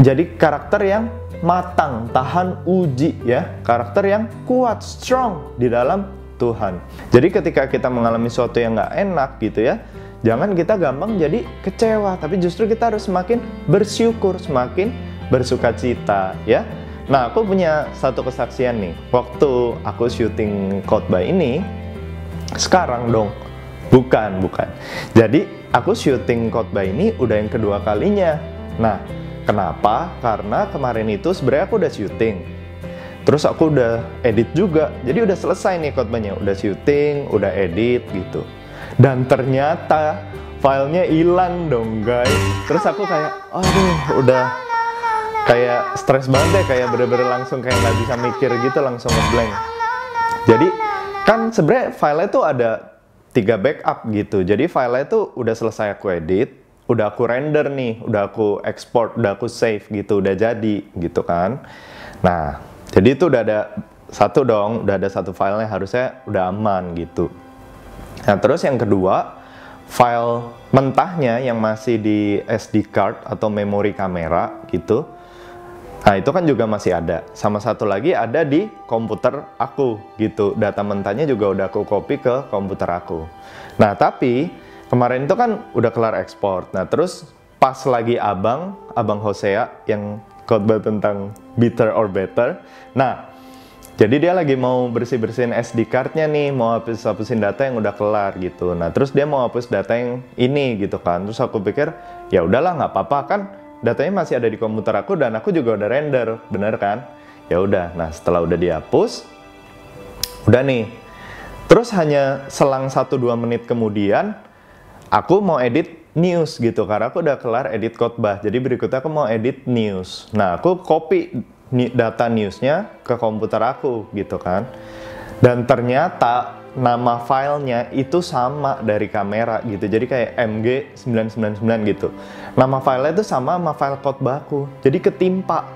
jadi karakter yang matang, tahan uji ya, karakter yang kuat, strong di dalam Tuhan. Jadi ketika kita mengalami sesuatu yang nggak enak gitu ya, jangan kita gampang jadi kecewa, tapi justru kita harus semakin bersyukur, semakin bersukacita ya. Nah, aku punya satu kesaksian nih. Waktu aku syuting khotbah ini, sekarang dong. Bukan. Jadi, aku syuting khotbah ini udah yang kedua kalinya. Nah, kenapa? Karena kemarin itu sebenarnya aku udah syuting. Terus aku udah edit juga. Jadi udah selesai nih khotbahnya. Udah syuting, udah edit gitu. Dan ternyata filenya hilang dong, guys. Terus aku kayak, aduh, udah kayak stres banget deh, kayak bener-bener langsung kayak nggak bisa mikir gitu, langsung ngeblank. Jadi kan sebenarnya filenya tuh ada 3 backup gitu. Jadi filenya tuh udah selesai aku edit, udah aku render nih, udah aku export, udah aku save gitu, udah jadi gitu kan. Nah, jadi itu udah ada satu dong, udah ada satu filenya, harusnya udah aman gitu. Nah, terus yang kedua, file mentahnya yang masih di SD card atau memori kamera gitu. Nah, itu kan juga masih ada. Sama satu lagi ada di komputer aku gitu. Data mentahnya juga udah aku copy ke komputer aku. Nah, tapi kemarin itu kan udah kelar ekspor. Nah, terus pas lagi abang Hosea yang khotbah tentang bitter or better. Nah, jadi dia lagi mau bersih-bersihin SD card-nya nih, mau hapusin data yang udah kelar gitu. Nah, terus dia mau hapus data yang ini gitu kan. Terus aku pikir, ya udahlah nggak apa-apa kan. Datanya masih ada di komputer aku dan aku juga udah render, bener kan? Ya udah. Nah, setelah udah dihapus, udah nih. Terus hanya selang 1-2 menit kemudian, aku mau edit news gitu, karena aku udah kelar edit khotbah. Jadi berikutnya aku mau edit news. Nah, aku copy data newsnya ke komputer aku gitu kan. Dan ternyata nama filenya itu sama dari kamera gitu. Jadi kayak MG999 gitu. Nama filenya itu sama file khotbahku. Jadi ketimpa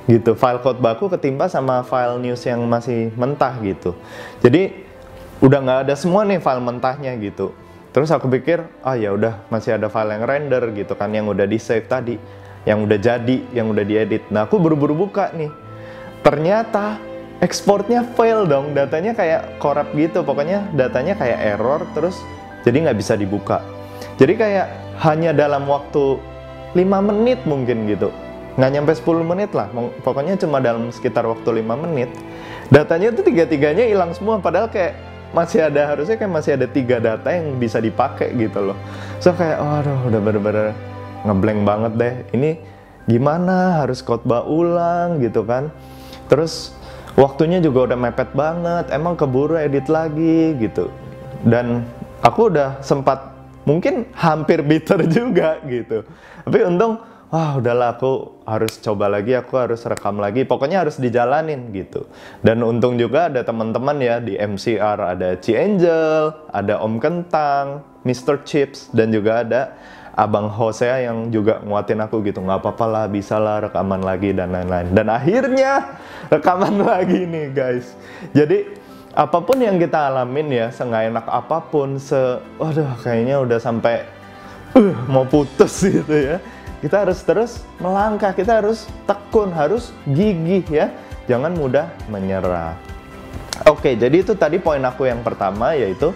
gitu. File khotbahku ketimpa sama file news yang masih mentah gitu. Jadi udah nggak ada semua nih file mentahnya gitu. Terus aku pikir, ya udah masih ada file yang render gitu kan, yang udah di save tadi, yang udah jadi, yang udah diedit. Nah, aku buru-buru buka nih. Ternyata ekspornya fail dong, datanya kayak corrupt gitu, pokoknya datanya kayak error, terus jadi nggak bisa dibuka. Jadi kayak hanya dalam waktu 5 menit mungkin gitu, nggak nyampe 10 menit lah, pokoknya cuma dalam sekitar waktu 5 menit, datanya tuh 3-tiganya hilang semua, padahal kayak harusnya masih ada 3 data yang bisa dipakai gitu loh. So kayak, udah bener-bener ngeblank banget deh, ini gimana, harus khotbah ulang gitu kan. Terus waktunya juga udah mepet banget, emang keburu edit lagi gitu. Dan aku udah sempat mungkin hampir bitter juga gitu. Tapi untung, udahlah aku harus coba lagi, aku harus rekam lagi. Pokoknya harus dijalanin gitu. Dan untung juga ada teman-teman ya di MCR, ada Ci Angel, ada Om Kentang, Mr. Chips, dan juga ada Abang Hosea yang juga nguatin aku gitu, nggak apa-apa lah, bisa lah rekaman lagi dan lain-lain. Dan akhirnya rekaman lagi nih guys. Jadi apapun yang kita alamin ya, seenggak enak apapun, kayaknya udah sampai mau putus gitu ya. Kita harus terus melangkah, kita harus tekun, harus gigih ya. Jangan mudah menyerah. Oke, jadi itu tadi poin aku yang pertama, yaitu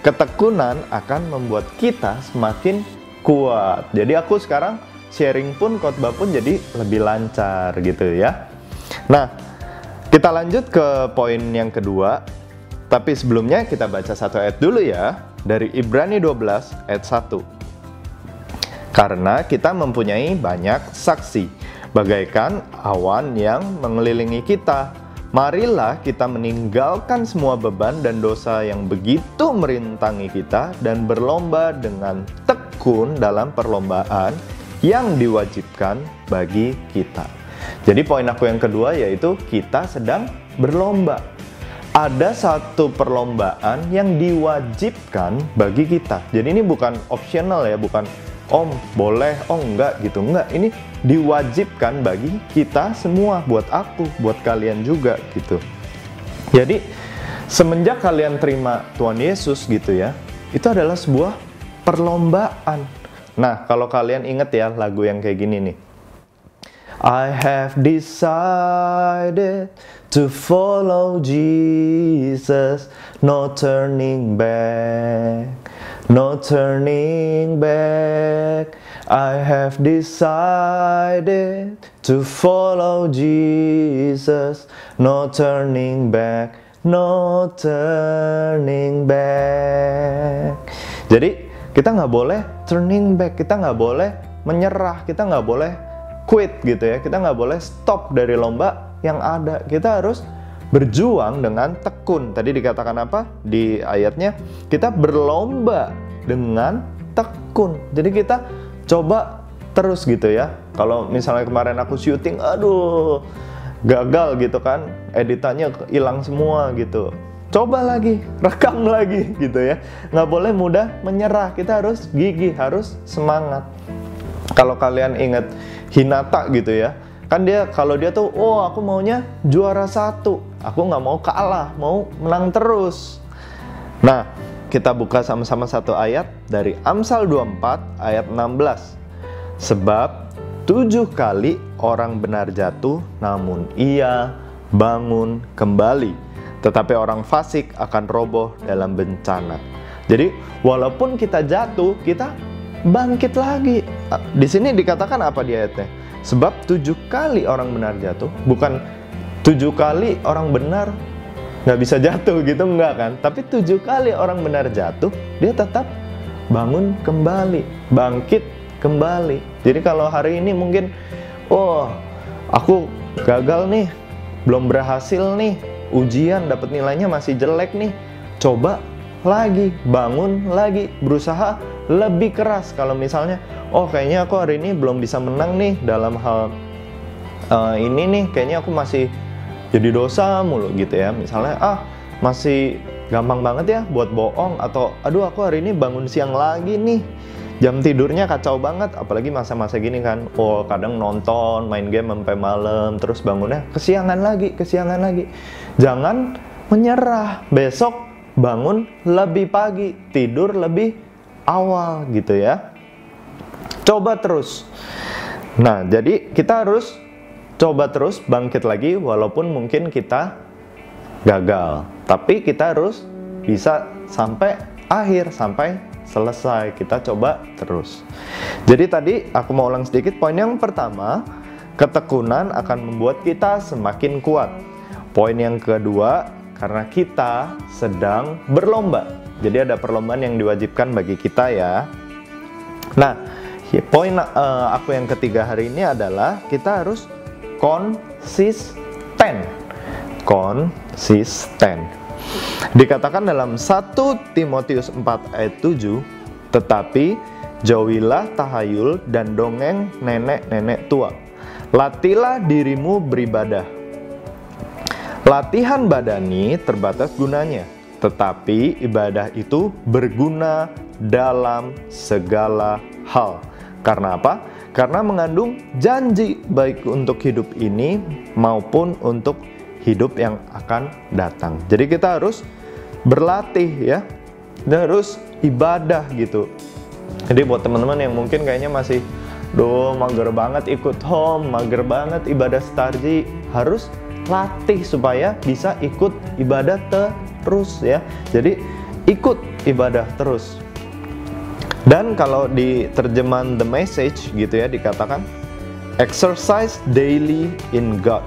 ketekunan akan membuat kita semakin kuat. Jadi aku sekarang sharing pun, khotbah pun jadi lebih lancar gitu ya. Nah, kita lanjut ke poin yang kedua. Tapi sebelumnya kita baca satu ayat dulu ya, dari Ibrani 12 ayat 1. Karena kita mempunyai banyak saksi, bagaikan awan yang mengelilingi kita. Marilah kita meninggalkan semua beban dan dosa yang begitu merintangi kita dan berlomba dengan tekun dalam perlombaan yang diwajibkan bagi kita. Jadi poin aku yang kedua yaitu kita sedang berlomba. Ada satu perlombaan yang diwajibkan bagi kita. Jadi ini bukan optional ya, bukan boleh, enggak gitu. Enggak, ini diwajibkan bagi kita semua, buat aku, buat kalian juga gitu. Jadi semenjak kalian terima Tuhan Yesus gitu ya, itu adalah sebuah perlombaan. Nah, kalau kalian ingat ya lagu yang kayak gini nih. I have decided to follow Jesus, no turning back, no turning back. I have decided to follow Jesus, no turning back, no turning back. Jadi kita nggak boleh turning back, kita nggak boleh menyerah, kita nggak boleh quit gitu ya, kita nggak boleh stop dari lomba yang ada. Kita harus berjuang dengan tekun. Tadi dikatakan apa di ayatnya? Kita berlomba dengan tekun. Jadi kita coba terus gitu ya. Kalau misalnya kemarin aku syuting, aduh gagal gitu kan, editannya hilang semua gitu. Coba lagi, rekam lagi gitu ya. Nggak boleh mudah menyerah, kita harus gigih, harus semangat. Kalau kalian ingat Hinata gitu ya, kan dia kalau dia tuh, oh aku maunya juara 1, aku nggak mau kalah, mau menang terus. Nah, kita buka sama-sama satu ayat dari Amsal 24 ayat 16. Sebab 7 kali orang benar jatuh, namun ia bangun kembali. Tetapi orang fasik akan roboh dalam bencana. Jadi walaupun kita jatuh, kita bangkit lagi. Di sini dikatakan apa di ayatnya? Sebab 7 kali orang benar jatuh, bukan 7 kali orang benar nggak bisa jatuh gitu, enggak kan? Tapi 7 kali orang benar jatuh, dia tetap bangun kembali, bangkit kembali. Jadi kalau hari ini mungkin, oh aku gagal nih, belum berhasil nih, ujian dapat nilainya masih jelek nih, coba lagi, bangun lagi, berusaha lebih keras. Kalau misalnya, oh kayaknya aku hari ini belum bisa menang nih dalam hal ini nih, kayaknya aku masih jadi dosa mulu gitu ya. Misalnya, masih gampang banget ya buat bohong, atau aduh aku hari ini bangun siang lagi nih, jam tidurnya kacau banget, apalagi masa-masa gini kan, oh kadang nonton, main game sampai malam, terus bangunnya kesiangan lagi. Jangan menyerah, besok bangun lebih pagi, tidur lebih awal gitu ya. Coba terus. Nah, jadi kita harus coba terus bangkit lagi walaupun mungkin kita gagal. Tapi kita harus bisa sampai akhir, sampai selesai. Kita coba terus. Jadi tadi aku mau ulang sedikit. Poin yang pertama, ketekunan akan membuat kita semakin kuat. Poin yang kedua, karena kita sedang berlomba. Jadi ada perlombaan yang diwajibkan bagi kita ya. Nah, poin aku yang ketiga hari ini adalah kita harus konsisten. Konsisten. Dikatakan dalam 1 Timotius 4 ayat 7, tetapi jauhilah tahayul dan dongeng nenek-nenek tua. Latilah dirimu beribadah. Latihan badani terbatas gunanya, tetapi ibadah itu berguna dalam segala hal. Karena apa? Karena mengandung janji baik untuk hidup ini maupun untuk hidup yang akan datang. Jadi kita harus berlatih ya, dan harus ibadah gitu. Jadi buat teman-teman yang mungkin kayaknya masih mager banget ikut home, mager banget ibadah Starji, harus latih supaya bisa ikut ibadah terus ya. Jadi ikut ibadah terus. Dan kalau di terjemahan The Message gitu ya, dikatakan exercise daily in God,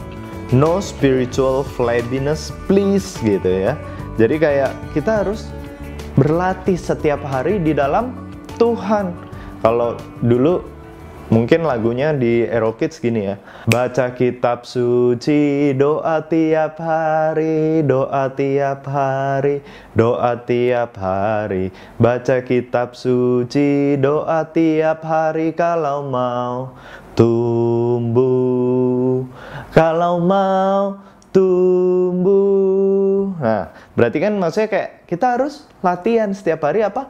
no spiritual flabbiness please gitu ya. Jadi kayak kita harus berlatih setiap hari di dalam Tuhan. Kalau dulu mungkin lagunya di Aero Kids gini ya. Baca kitab suci, doa tiap hari, doa tiap hari, doa tiap hari. Baca kitab suci, doa tiap hari kalau mau tumbuh. Kalau mau tumbuh. Nah, berarti kan maksudnya kayak kita harus latihan setiap hari apa?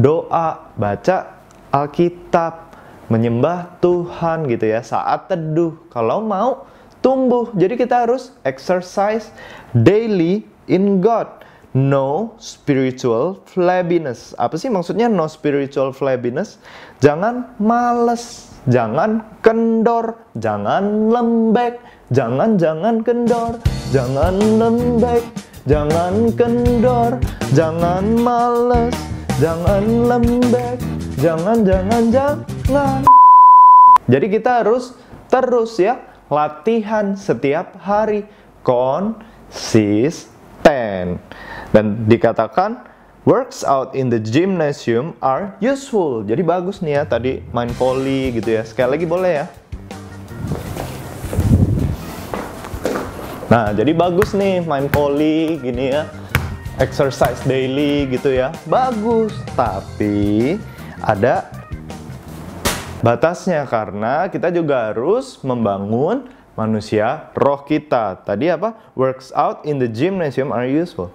Doa, baca Alkitab, menyembah Tuhan gitu ya, saat teduh. Kalau mau tumbuh. Jadi kita harus exercise daily in God. No spiritual flabbiness. Apa sih maksudnya no spiritual flabbiness? Jangan males, jangan kendor, jangan lembek, jangan kendor, jangan lembek, jangan kendor, jangan males, jangan lembek, jangan. Jadi kita harus terus ya latihan setiap hari, konsisten. Dan dikatakan works out in the gymnasium are useful. Jadi bagus nih ya, tadi main volley gitu ya. Sekali lagi boleh ya. Nah, jadi bagus nih main volley gini ya. Exercise daily gitu ya. Bagus, tapi ada batasnya karena kita juga harus membangun manusia roh kita. Tadi apa? Works out in the gymnasium are useful.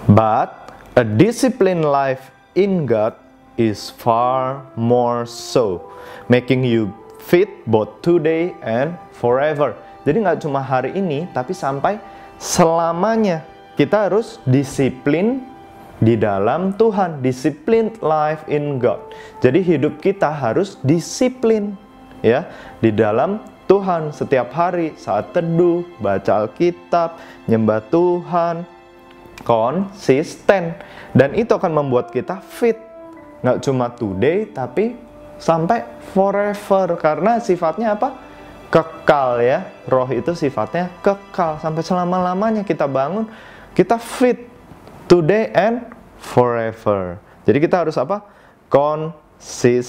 But a disciplined life in God is far more so, making you fit both today and forever. Jadi nggak cuma hari ini, tapi sampai selamanya. Kita harus disiplin di dalam Tuhan, disciplined life in God. Jadi hidup kita harus disiplin ya di dalam Tuhan setiap hari, saat teduh, baca Alkitab, nyembah Tuhan, konsisten. Dan itu akan membuat kita fit. Nggak cuma today, tapi sampai forever. Karena sifatnya apa? Kekal ya. Roh itu sifatnya kekal. Sampai selama-lamanya kita bangun, kita fit today and forever. Jadi kita harus apa? Konsisten.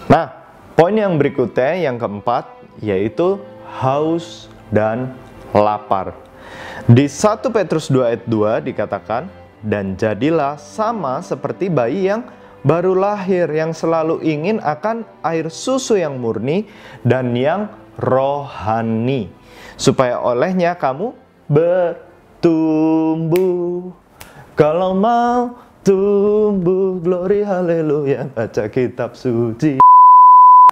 Nah, poin yang berikutnya, yang keempat, yaitu haus dan lapar. Di 1 Petrus 2 ayat 2 dikatakan, dan jadilah sama seperti bayi yang baru lahir, yang selalu ingin akan air susu yang murni dan yang rohani, supaya olehnya kamu bertumbuh. Kalau mau tumbuh, glory haleluya, baca kitab suci.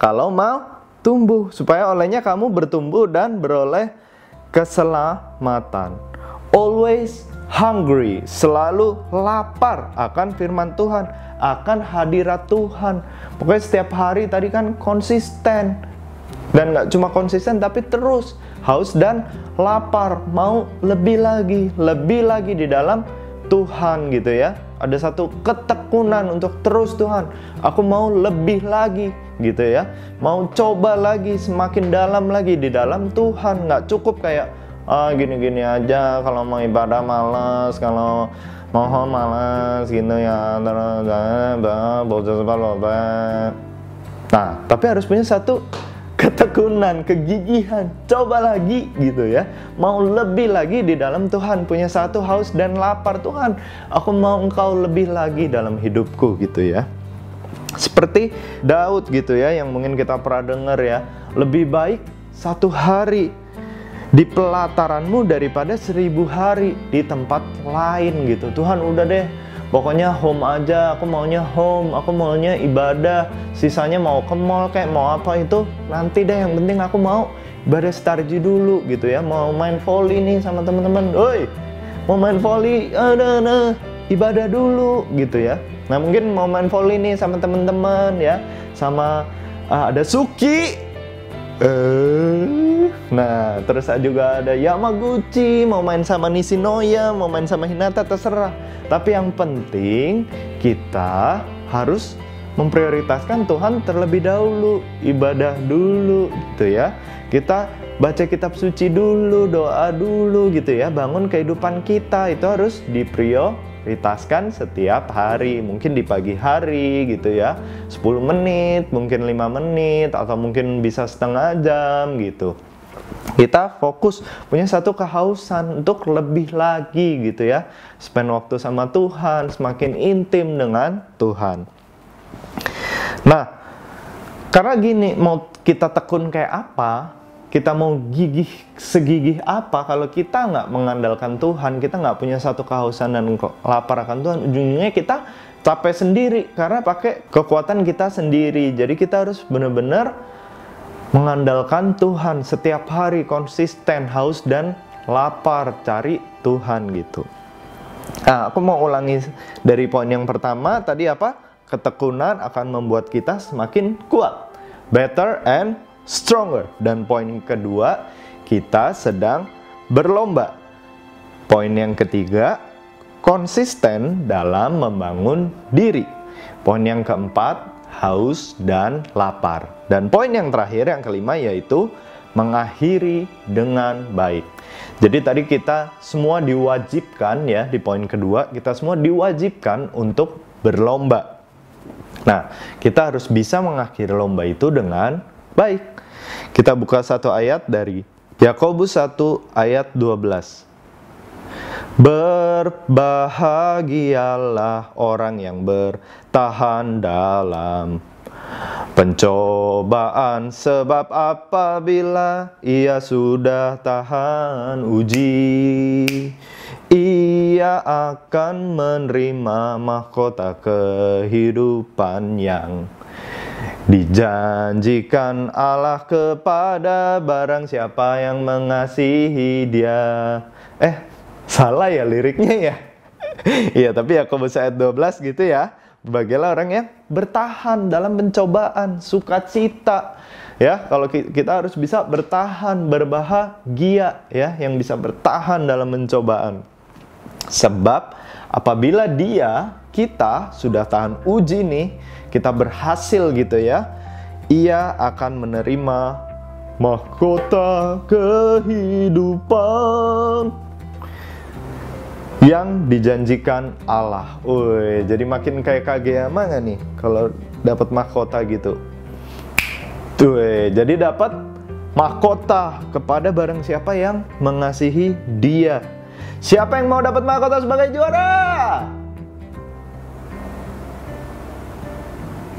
Kalau mau tumbuh, supaya olehnya kamu bertumbuh dan beroleh keselamatan. Always hungry, selalu lapar akan firman Tuhan, akan hadirat Tuhan. Pokoknya setiap hari tadi kan konsisten. Dan gak cuma konsisten tapi terus haus dan lapar, mau lebih lagi di dalam Tuhan gitu ya. Ada satu ketekunan untuk terus Tuhan, aku mau lebih lagi gitu ya. Mau coba lagi, semakin dalam lagi di dalam Tuhan. Gak cukup kayak gini-gini aja, kalau mau ibadah malas, kalau mohon malas gitu ya. Nah, tapi harus punya satu ketekunan, kegigihan, coba lagi gitu ya. Mau lebih lagi di dalam Tuhan, punya satu haus dan lapar. Tuhan, aku mau Engkau lebih lagi dalam hidupku gitu ya. Seperti Daud gitu ya, yang mungkin kita pernah dengar ya, lebih baik 1 hari di pelataranmu daripada 1000 hari di tempat lain gitu. Tuhan udah deh, pokoknya home aja, aku maunya home, aku maunya ibadah, sisanya mau ke mall kayak mau apa itu nanti deh, yang penting aku mau ibadah Starji dulu gitu ya. Mau main volley nih sama teman-teman, oi mau main volley, ibadah dulu gitu ya. Nah mungkin mau main volley nih sama teman-teman ya, sama ada Suki. Nah, terus juga ada Yamaguchi, mau main sama Nishinoya, mau main sama Hinata, terserah. Tapi yang penting kita harus memprioritaskan Tuhan terlebih dahulu, ibadah dulu gitu ya. Kita baca kitab suci dulu, doa dulu gitu ya. Bangun kehidupan kita itu harus diprioritaskan setiap hari. Mungkin di pagi hari gitu ya, 10 menit, mungkin 5 menit, atau mungkin bisa setengah jam gitu. Kita fokus, punya satu kehausan untuk lebih lagi gitu ya. Spend waktu sama Tuhan, semakin intim dengan Tuhan. Nah, karena gini, mau kita tekun kayak apa, kita mau segigih apa, kalau kita nggak mengandalkan Tuhan, kita nggak punya satu kehausan dan lapar akan Tuhan, ujungnya kita capek sendiri karena pakai kekuatan kita sendiri. Jadi kita harus benar-benar mengandalkan Tuhan setiap hari, konsisten, haus dan lapar cari Tuhan gitu. Nah, aku mau ulangi dari poin yang pertama tadi apa? Ketekunan akan membuat kita semakin kuat, better and stronger. Dan poin kedua, kita sedang berlomba. Poin yang ketiga, konsisten dalam membangun diri. Poin yang keempat, haus dan lapar. Dan poin yang terakhir, yang kelima, yaitu mengakhiri dengan baik. Jadi tadi kita semua diwajibkan ya, di poin kedua, kita semua diwajibkan untuk berlomba. Nah, kita harus bisa mengakhiri lomba itu dengan baik. Kita buka satu ayat dari Yakobus 1 ayat 12. Berbahagialah orang yang bertahan dalam pencobaan, sebab apabila ia sudah tahan uji, ia akan menerima mahkota kehidupan yang dijanjikan Allah kepada barang siapa yang mengasihi Dia. Salah ya liriknya ya. Iya, tapi Yakobus ayat 12 gitu ya. Berbahagialah orang yang bertahan dalam pencobaan, sukacita. Ya, kalau kita harus bisa bertahan, berbahagia ya, yang bisa bertahan dalam pencobaan. Sebab apabila kita sudah tahan uji nih, kita berhasil gitu ya, ia akan menerima mahkota kehidupan yang dijanjikan Allah. Jadi makin kayak Kageyama nggak nih kalau dapat mahkota gitu? Jadi dapat mahkota kepada barang siapa yang mengasihi Dia. Siapa yang mau dapat mahkota sebagai juara?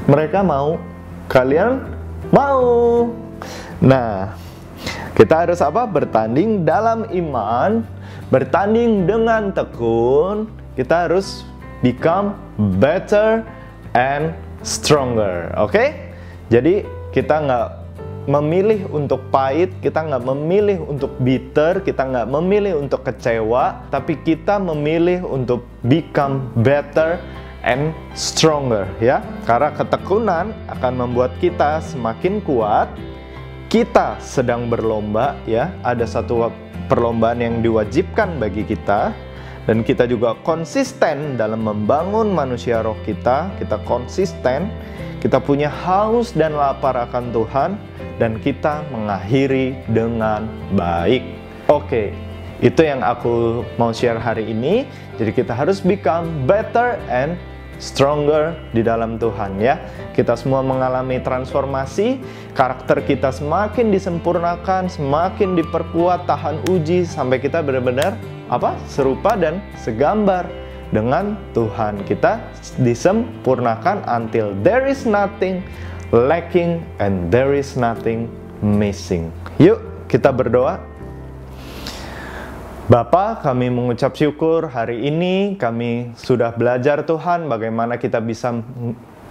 Mereka mau, kalian mau. Nah, kita harus apa? Bertanding dalam iman, bertanding dengan tekun. Kita harus become better and stronger. Oke? Jadi kita nggak memilih untuk pahit, kita nggak memilih untuk bitter, kita nggak memilih untuk kecewa, tapi kita memilih untuk become better and stronger ya. Karena ketekunan akan membuat kita semakin kuat. Kita sedang berlomba ya, ada satu perlombaan yang diwajibkan bagi kita, dan kita juga konsisten dalam membangun manusia roh kita. Kita konsisten, kita punya haus dan lapar akan Tuhan, dan kita mengakhiri dengan baik. Oke, itu yang aku mau share hari ini. Jadi kita harus become better and stronger di dalam Tuhan ya. Kita semua mengalami transformasi, karakter kita semakin disempurnakan, semakin diperkuat, tahan uji sampai kita benar-benar serupa dan segambar dengan Tuhan. Kita disempurnakan until there is nothing lacking and there is nothing missing. Yuk kita berdoa. Bapa, kami mengucap syukur hari ini kami sudah belajar Tuhan bagaimana kita bisa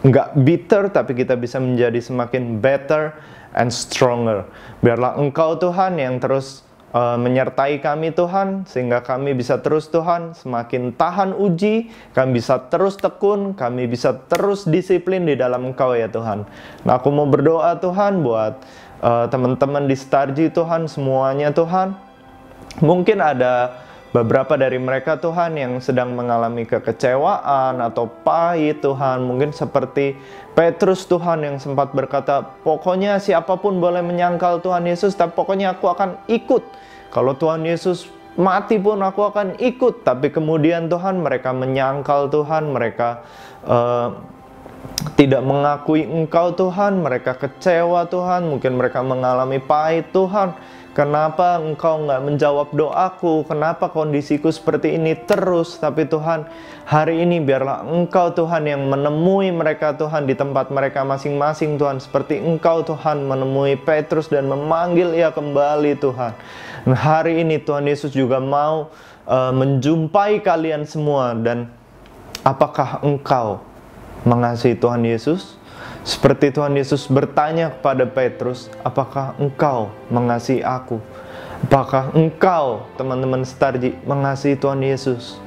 nggak bitter tapi kita bisa menjadi semakin better and stronger. Biarlah Engkau Tuhan yang terus menyertai kami Tuhan, sehingga kami bisa terus Tuhan semakin tahan uji, kami bisa terus tekun, kami bisa terus disiplin di dalam Engkau ya Tuhan. Nah, aku mau berdoa Tuhan buat teman-teman di Starji Tuhan semuanya Tuhan. Mungkin ada beberapa dari mereka Tuhan yang sedang mengalami kekecewaan atau pahit Tuhan. Mungkin seperti Petrus Tuhan yang sempat berkata, pokoknya siapapun boleh menyangkal Tuhan Yesus, tapi pokoknya aku akan ikut. Kalau Tuhan Yesus mati pun aku akan ikut. Tapi kemudian Tuhan mereka menyangkal Tuhan, mereka tidak mengakui Engkau Tuhan, mereka kecewa Tuhan, mungkin mereka mengalami pahit Tuhan. Kenapa Engkau nggak menjawab doaku? Kenapa kondisiku seperti ini terus? Tapi Tuhan, hari ini biarlah Engkau Tuhan yang menemui mereka Tuhan di tempat mereka masing-masing Tuhan. Seperti Engkau Tuhan menemui Petrus dan memanggil ia kembali Tuhan. Dan hari ini Tuhan Yesus juga mau menjumpai kalian semua. Dan apakah Engkau mengasihi Tuhan Yesus? Seperti Tuhan Yesus bertanya kepada Petrus, apakah engkau mengasihi aku? Apakah engkau, teman-teman Starji, mengasihi Tuhan Yesus?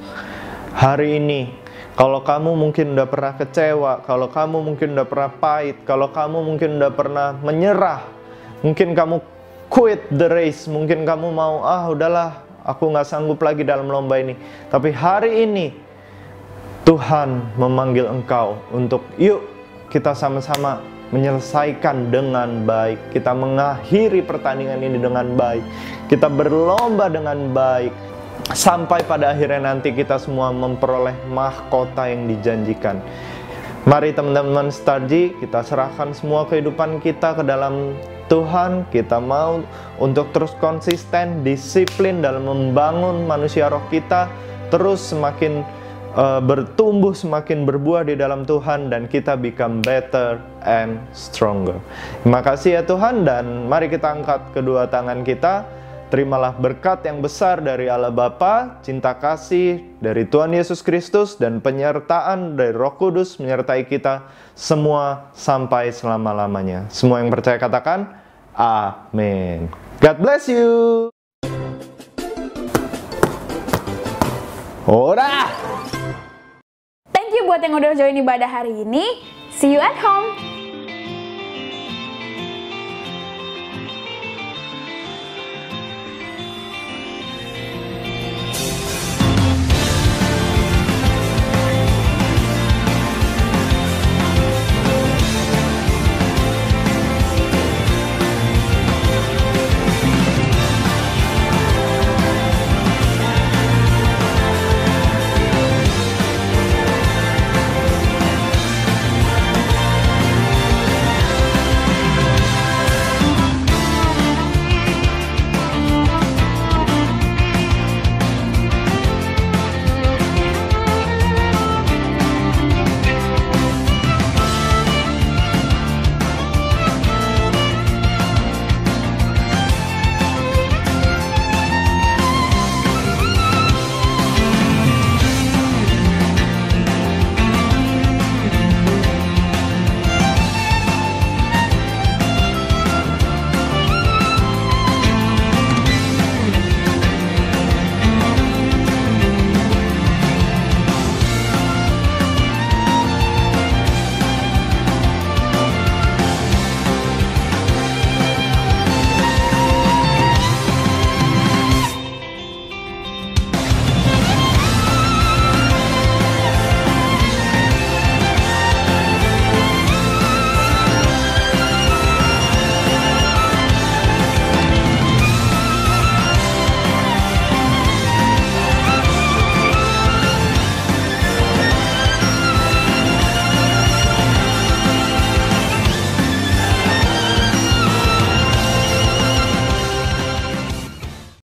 Hari ini, kalau kamu mungkin udah pernah kecewa, kalau kamu mungkin udah pernah pahit, kalau kamu mungkin udah pernah menyerah, mungkin kamu quit the race, mungkin kamu mau, udahlah, aku gak sanggup lagi dalam lomba ini. Tapi hari ini, Tuhan memanggil engkau untuk, yuk kita sama-sama menyelesaikan dengan baik. Kita mengakhiri pertandingan ini dengan baik. Kita berlomba dengan baik. Sampai pada akhirnya nanti kita semua memperoleh mahkota yang dijanjikan. Mari teman-teman Starji, kita serahkan semua kehidupan kita ke dalam Tuhan. Kita mau untuk terus konsisten, disiplin dalam membangun manusia roh kita, terus semakin bertumbuh, semakin berbuah di dalam Tuhan, dan kita become better and stronger. Terima kasih ya Tuhan, dan mari kita angkat kedua tangan kita. Terimalah berkat yang besar dari Allah Bapa, cinta kasih dari Tuhan Yesus Kristus, dan penyertaan dari Roh Kudus menyertai kita semua sampai selama-lamanya. Semua yang percaya katakan, amin. God bless you. Ora! Thank you buat yang udah join ibadah hari ini. See you at home.